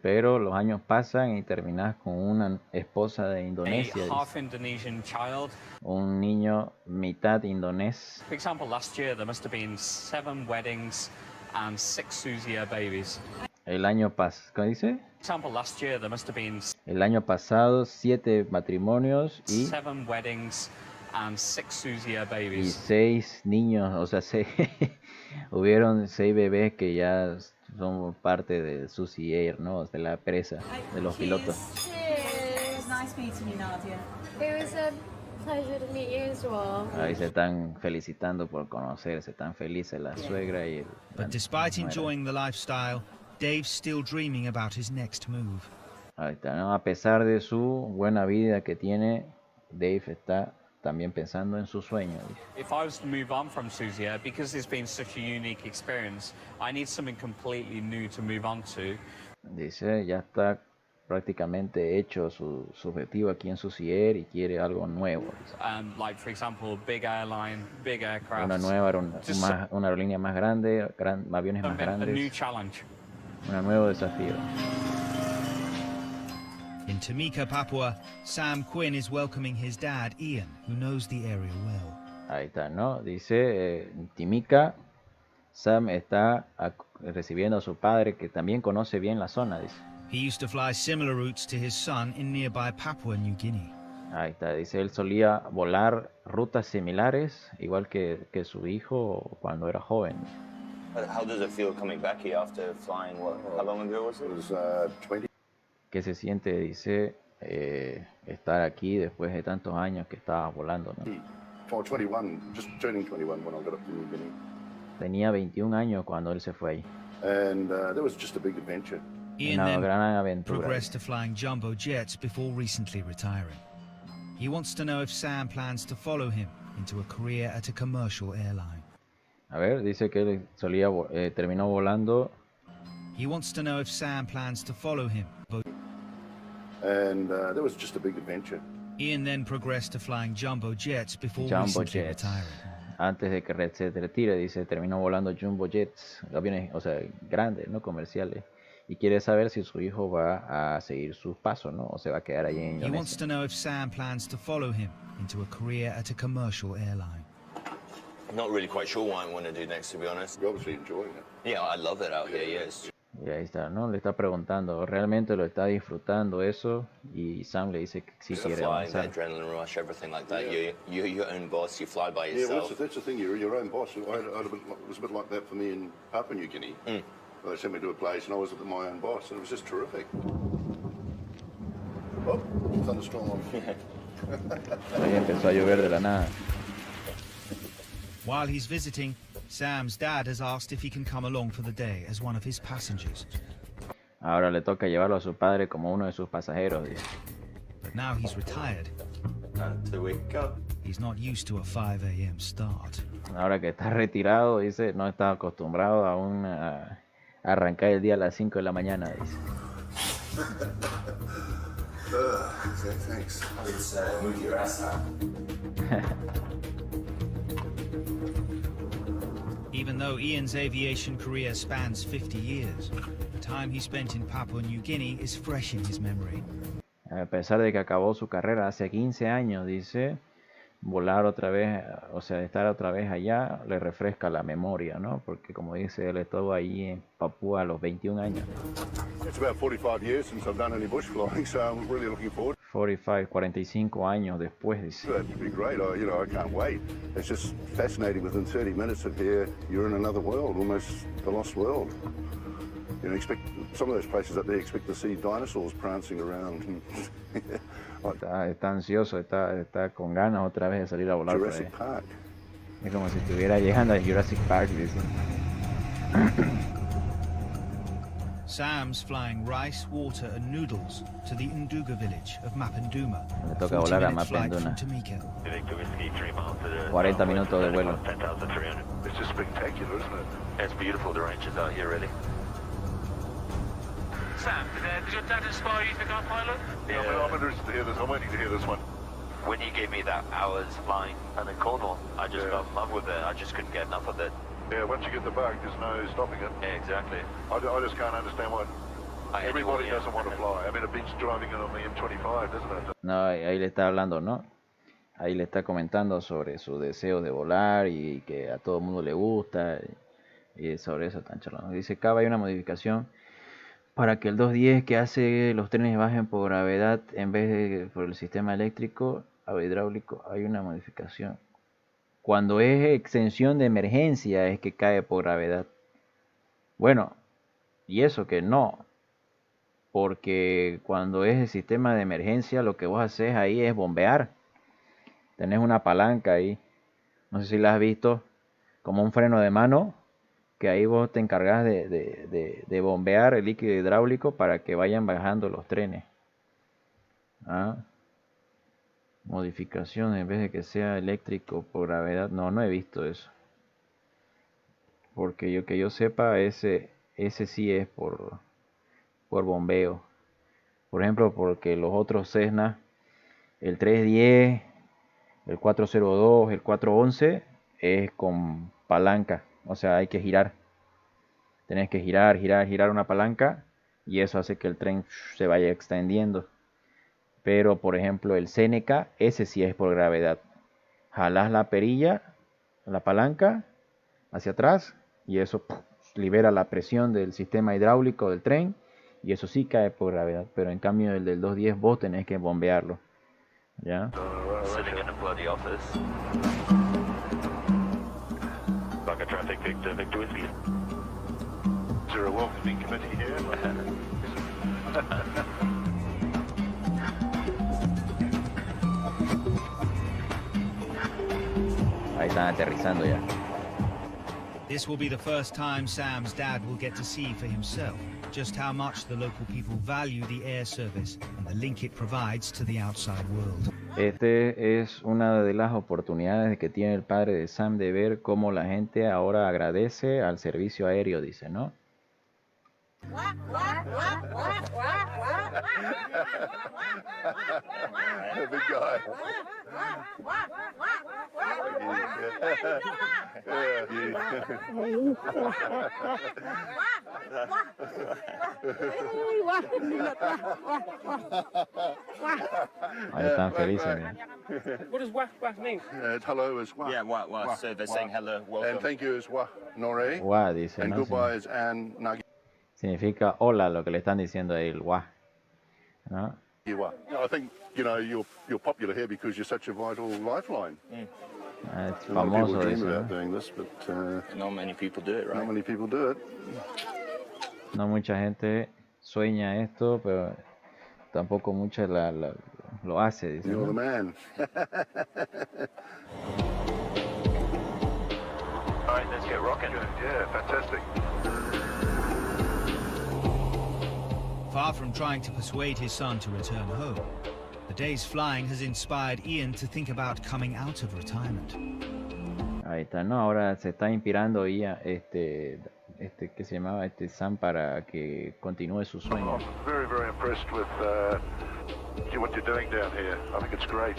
Pero los años pasan y terminas con una esposa de A Indonesia, half Indonesian child. un niño mitad indonés. For example, last year there must have been 7 weddings and 6 Susie Air babies. El año pasado, ¿cómo dice? For example, last year there must have been El año pasado 7 matrimonios y 7 weddings and 6 Susie Air y babies. 6 niños, o sea, hubieron 6 bebés que ya son parte de Susie Air, ¿no? De la empresa, de los pilotos. It was nice meeting you, Nadia. It was a pleasure to meet you as well. Ahí se están felicitando por conocerse, están felices la suegra y la But despite nuera. enjoying the lifestyle, Dave's still dreaming about his next move. Ahí está, ¿no? A pesar de su buena vida que tiene, Dave está también pensando en su sueño. Dice. If I was to move on from Susie Air, because it's been such a unique experience, I need something completely new to move on to. Dice, ya está prácticamente hecho su objetivo aquí en Susie Air y quiere algo nuevo. Dice. Like for example, big airline, big aircraft. Una nueva Just una aerolínea más grande, aviones más a new grandes, challenge. un nuevo desafío. In Tamika, Papua, Sam Quinn is welcoming his dad, Ian, who knows the area well. Ahí está, ¿no? Dice, en Timika, Sam está recibiendo a su padre que también conoce bien la zona, dice. He used to fly similar routes to his son in nearby Papua New Guinea. Ahí está, dice, él solía volar rutas similares, igual que su hijo cuando era joven. How does it feel coming back here after flying? How long ago was it? It was 20. ¿Qué se siente, dice, estar aquí después de tantos años que estaba volando, ¿no? Oh, 21, just turning 21 when I got up to New Guinea. Tenía 21 años cuando él se fue ahí. And that was just a big adventure. Ian Una then gran aventura. progressed to flying jumbo jets before recently retiring. He wants to know if Sam plans to follow him into a career at a commercial airline. A ver, dice que él solía, terminó volando. He wants to know if Sam plans to follow him. And that was just a big adventure. Ian then progressed to flying jumbo jets before Jumbo recently jets. retiring. Antes de que se retire, dice, terminó volando jumbo jets, aviones, o sea, grandes, no comerciales. Y quiere saber si su hijo va a seguir sus pasos, ¿no? O se va a quedar allí en He wants Indonesia. to know if Sam plans to follow him into a career at a commercial airline. I'm not really quite sure what I want to do next, to be honest. You're obviously enjoying it. Yeah, I love it out here, yes. Y ahí está, ¿no? Le está preguntando, ¿realmente lo está disfrutando eso? Y Sam le dice que sí The quiere flying, the avanzar. adrenaline rush, everything like that. Yeah. You're your own boss, you fly by Yeah, well, yourself. that's the thing. You're your own boss. It was a bit like that for me in Papua New Guinea. They sent me to a place and I was my own boss, and it was just terrific. Oh, thunderstorm. Ahí empezó a llover de la nada. While he's visiting, Sam's dad has asked if he can come along for the day as one of his passengers. Ahora le toca llevarlo a su padre como uno de sus pasajeros, dice. But now he's retired. To wake up. He's not used to a 5 a.m. start. Ahora que está retirado, dice, no está acostumbrado aún a arrancar el día a las 5 de la mañana, dice. Thanks. It's move your ass out. Even though Ian's aviation career spans 50 years, the time he spent in Papua New Guinea is fresh in his memory. A pesar de que acabó su carrera hace 15 años, dice, volar otra vez, o sea, estar otra vez allá, le refresca la memoria, ¿no? Porque como dice, él estuvo ahí en Papúa a los 21 años. It's about 45 years since I've done any bush flying, so I'm really looking forward. 45 años después, dice. That'd be great. I can't wait. It's just fascinating. Within 30 minutes of here, you're in another world, almost the lost world. Expect some of those places up there. Expect to see dinosaurs prancing around. Está ansioso, está con ganas otra vez de salir a volar. Jurassic Park. Es como si estuviera llegando a Jurassic Park, dice. Sam's flying rice, water and noodles to the Nduga village of Mapenduma. Le toca volar a Mapenduna. 40 minutos de vuelo. It's just spectacular, isn't it? It's beautiful, the ranges out here, really. Sam, did your dad inspire you to become a pilot? Yeah, I'm interested to hear this. I'm waiting to hear this one. When you gave me that hours flying and in Cornwall, I just fell in love with it. I just couldn't get enough of it. Yeah, once you get the bug, there's no stopping it. Yeah, exactly. I just can't understand why everybody doesn't want to fly. I mean, it beats driving it on the M25, doesn't it? No, ahí le está hablando, ¿no? Ahí le está comentando sobre su deseo de volar y que a todo el mundo le gusta. Y sobre eso están charlando. Dice, acá hay una modificación para que el 210 que hace los trenes bajen por gravedad en vez de por el sistema eléctrico o hidráulico. Hay una modificación. Cuando es extensión de emergencia es que cae por gravedad. Bueno, y eso que no. Porque cuando es el sistema de emergencia lo que vos haces ahí es bombear. Tenés una palanca ahí. No sé si la has visto. Como un freno de mano. Que ahí vos te encargas de bombear el líquido hidráulico para que vayan bajando los trenes. ¿Ah? Modificación en vez de que sea eléctrico por gravedad. No he visto eso. Porque que yo sepa, ese sí es por bombeo. Por ejemplo, porque los otros Cessna, el 310, el 402, el 411, es con palanca. O sea, hay que girar. Tenés que girar una palanca. Y eso hace que el tren se vaya extendiendo. Pero, por ejemplo, el Seneca, ese sí es por gravedad. Jalás la perilla, la palanca, hacia atrás. Y eso libera la presión del sistema hidráulico del tren. Y eso sí cae por gravedad. Pero en cambio, el del 210 vos tenés que bombearlo. ¿Ya? Sitting in a bloody office. Like a traffic Victor Whiskey. Is there a welcoming committee here? Ahí están aterrizando ya. This will be the first time Sam's dad will get to see for himself just how much the local people value the air service and the link it provides to the outside world. Este es una de las oportunidades que tiene el padre de Sam de ver cómo la gente ahora agradece al servicio aéreo, dice, ¿no? Big guy. Ahí están felices. Mira. What does wah wah mean? Hello is wah. Yeah, wah. So they're saying hello, welcome. And thank you is wah, Nore. Wah, dice, And ¿no? goodbye is an nagi. Significa hola, lo que le están diciendo ahí, el wah, ¿no? I think, you're popular here because you're such a vital lifeline. Es A lot of people famoso dream eso, about ¿no? doing this, but not many people do it, right? Not many people do it. No mucha gente sueña esto, pero tampoco mucha lo hace, dice, You're ¿no? the man. All right, let's get rocking. Yeah, fantastic. Far from trying to persuade his son to return home, the day's flying has inspired Ian to think about coming out of retirement. Ahí está, ¿no? Ahora se está inspirando Ian, ¿qué se llamaba? Sam para que continúe su sueño. I'm very, very impressed with what you're doing down here. I think it's great.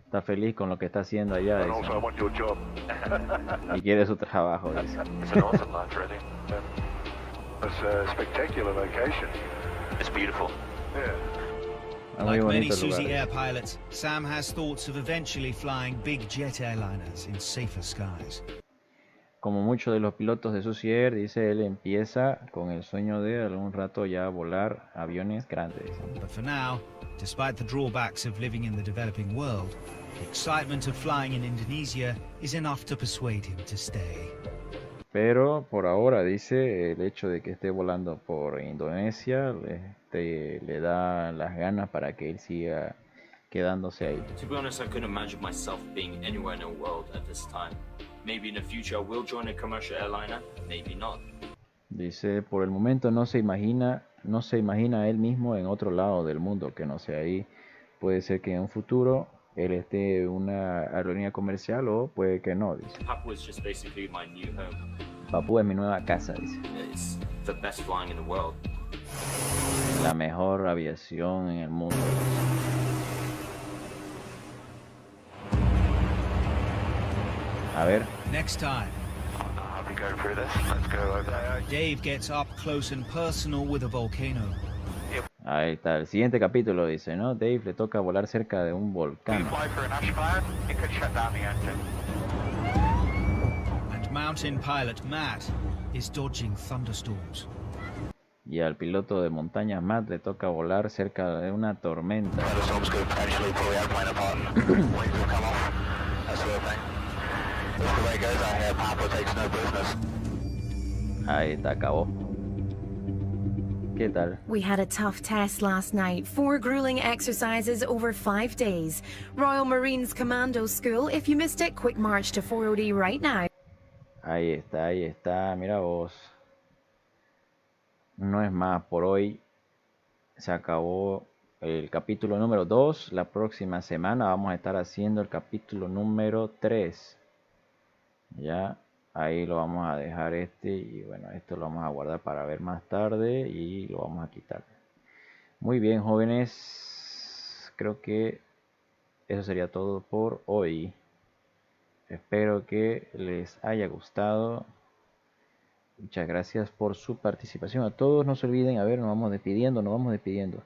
Está feliz con lo que está haciendo allá, And dice, also, I want your job. y quiere su trabajo, dice. It's an awesome life, really. It's a spectacular location. It's beautiful. Yeah. Like many bonito el Suzy lugar. Air pilots, Sam has thoughts of eventually flying big jet airliners in safer skies. Como muchos de los pilotos de Suzy Air, dice él, empieza con el sueño de algún rato ya volar aviones grandes. But for now, despite the drawbacks of living in the developing world, the excitement of flying in Indonesia is enough to persuade him to stay. Pero por ahora, dice, el hecho de que esté volando por Indonesia le da las ganas para que él siga quedándose ahí. To be honest, I couldn't imagine myself being anywhere in the world at this time. Maybe in the future I will join a commercial airliner, maybe not. Dice, por el momento no se imagina a él mismo en otro lado del mundo que no sea ahí. Puede ser que en un futuro él esté en una aerolínea comercial o puede que no, dice. Papua is just basically my new home. Papúa es mi nueva casa, dice. It's the best flying in the world. La mejor aviación en el mundo. A ver. Next time, I'll be going through this. Let's go over there. Dave gets up close and personal with a volcano. Ahí está, el siguiente capítulo dice, ¿no? Dave le toca volar cerca de un You volcán. fly through an ash cloud, it could shut down the engine. And mountain pilot Matt is dodging thunderstorms. Y al piloto de montañas Matt le toca volar cerca de una tormenta. Thunderstorms could potentially pull the airplane apart. Wings will come off. That sort of thing. That's the way it goes out here. Papua takes no business. Ahí está, acabó. ¿Qué tal? We had a tough test last night. 4 grueling exercises over 5 days. Royal Marines Commando School. If you missed it, quick march to 4OD right now. Ahí está, mira vos. No es más por hoy. Se acabó el capítulo número 2. La próxima semana vamos a estar haciendo el capítulo número 3. Ya, ahí lo vamos a dejar y bueno, esto lo vamos a guardar para ver más tarde y lo vamos a quitar. Muy bien, jóvenes. Creo que eso sería todo por hoy. Espero que les haya gustado. Muchas gracias por su participación. A todos no se olviden, a ver, nos vamos despidiendo.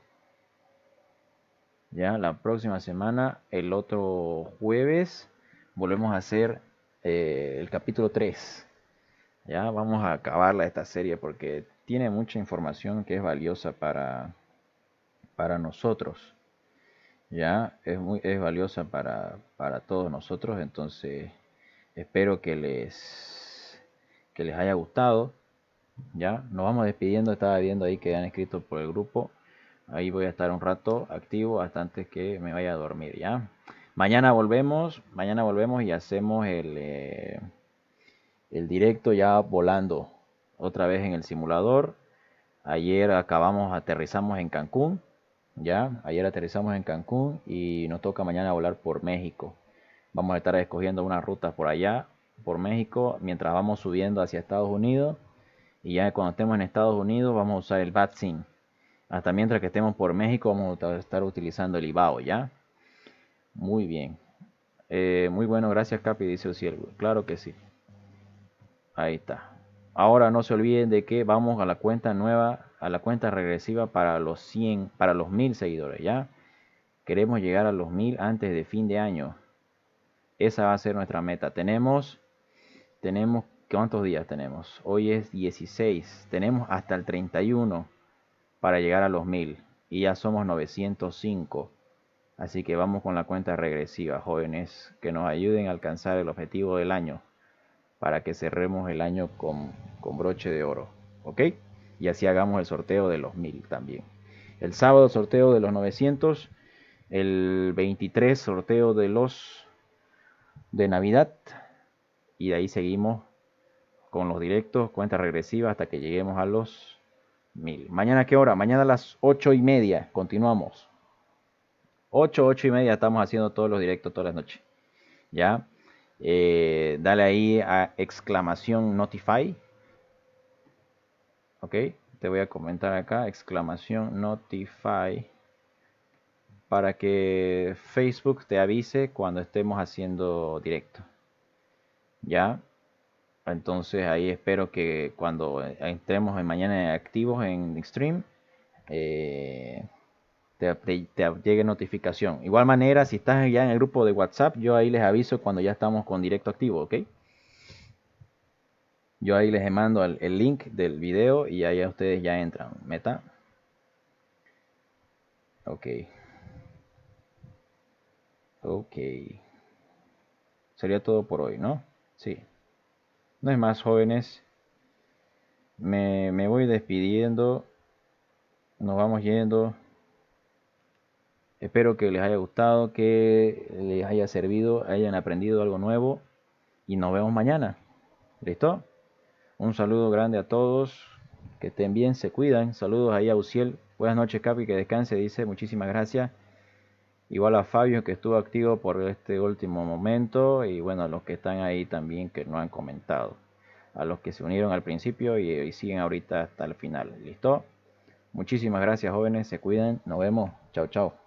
Ya, la próxima semana, el otro jueves, volvemos a hacer el capítulo 3. Ya, vamos a acabarla esta serie porque tiene mucha información que es valiosa para nosotros. Ya, es valiosa para todos nosotros, entonces espero que les haya gustado. Ya, nos vamos despidiendo. Estaba viendo ahí que han escrito por el grupo. Ahí voy a estar un rato activo hasta antes que me vaya a dormir. Ya, mañana volvemos y hacemos el directo ya volando otra vez en el simulador. Ayer aterrizamos en Cancún. Ya, ayer aterrizamos en Cancún y nos toca mañana volar por México. Vamos a estar escogiendo unas rutas por allá, por México, mientras vamos subiendo hacia Estados Unidos. Y ya cuando estemos en Estados Unidos vamos a usar el VATSIM. Hasta mientras que estemos por México vamos a estar utilizando el IBAO, ¿ya? Muy bien. Muy bueno, gracias Capi, dice Ociel. Claro que sí. Ahí está. Ahora no se olviden de que vamos a la cuenta nueva, a la cuenta regresiva para los 100, para los 1000 seguidores, ¿ya? Queremos llegar a los 1000 antes de fin de año. Esa va a ser nuestra meta. Tenemos, ¿cuántos días tenemos? Hoy es 16. Tenemos hasta el 31 para llegar a los 1000. Y ya somos 905. Así que vamos con la cuenta regresiva, jóvenes, que nos ayuden a alcanzar el objetivo del año. Para que cerremos el año con broche de oro. ¿Ok? Y así hagamos el sorteo de los 1000 también. El sábado sorteo de los 900. El 23 sorteo de Navidad. Y de ahí seguimos con los directos, cuenta regresiva hasta que lleguemos a los 1000. ¿Mañana qué hora? Mañana a las 8:30. Continuamos. 8:30 estamos haciendo todos los directos todas las noches. ¿Ya? Dale ahí a exclamación notify. Ok, te voy a comentar acá exclamación notify para que Facebook te avise cuando estemos haciendo directo. Ya, entonces ahí espero que cuando entremos mañana activos en stream te llegue notificación. Igual manera, si estás ya en el grupo de WhatsApp, yo ahí les aviso cuando ya estamos con directo activo, ¿ok? Yo ahí les mando el link del video y ahí ustedes ya entran. Meta. Ok. Ok. Sería todo por hoy, ¿no? Sí. No es más, jóvenes. Me voy despidiendo. Nos vamos yendo. Espero que les haya gustado, que les haya servido, hayan aprendido algo nuevo. Y nos vemos mañana. ¿Listo? Un saludo grande a todos. Que estén bien, se cuidan. Saludos ahí a Uciel. Buenas noches, Capi, que descanse, dice. Muchísimas gracias. Igual a Fabio, que estuvo activo por este último momento. Y bueno, a los que están ahí también que no han comentado. A los que se unieron al principio y siguen ahorita hasta el final. ¿Listo? Muchísimas gracias, jóvenes. Se cuidan. Nos vemos. Chao, chao.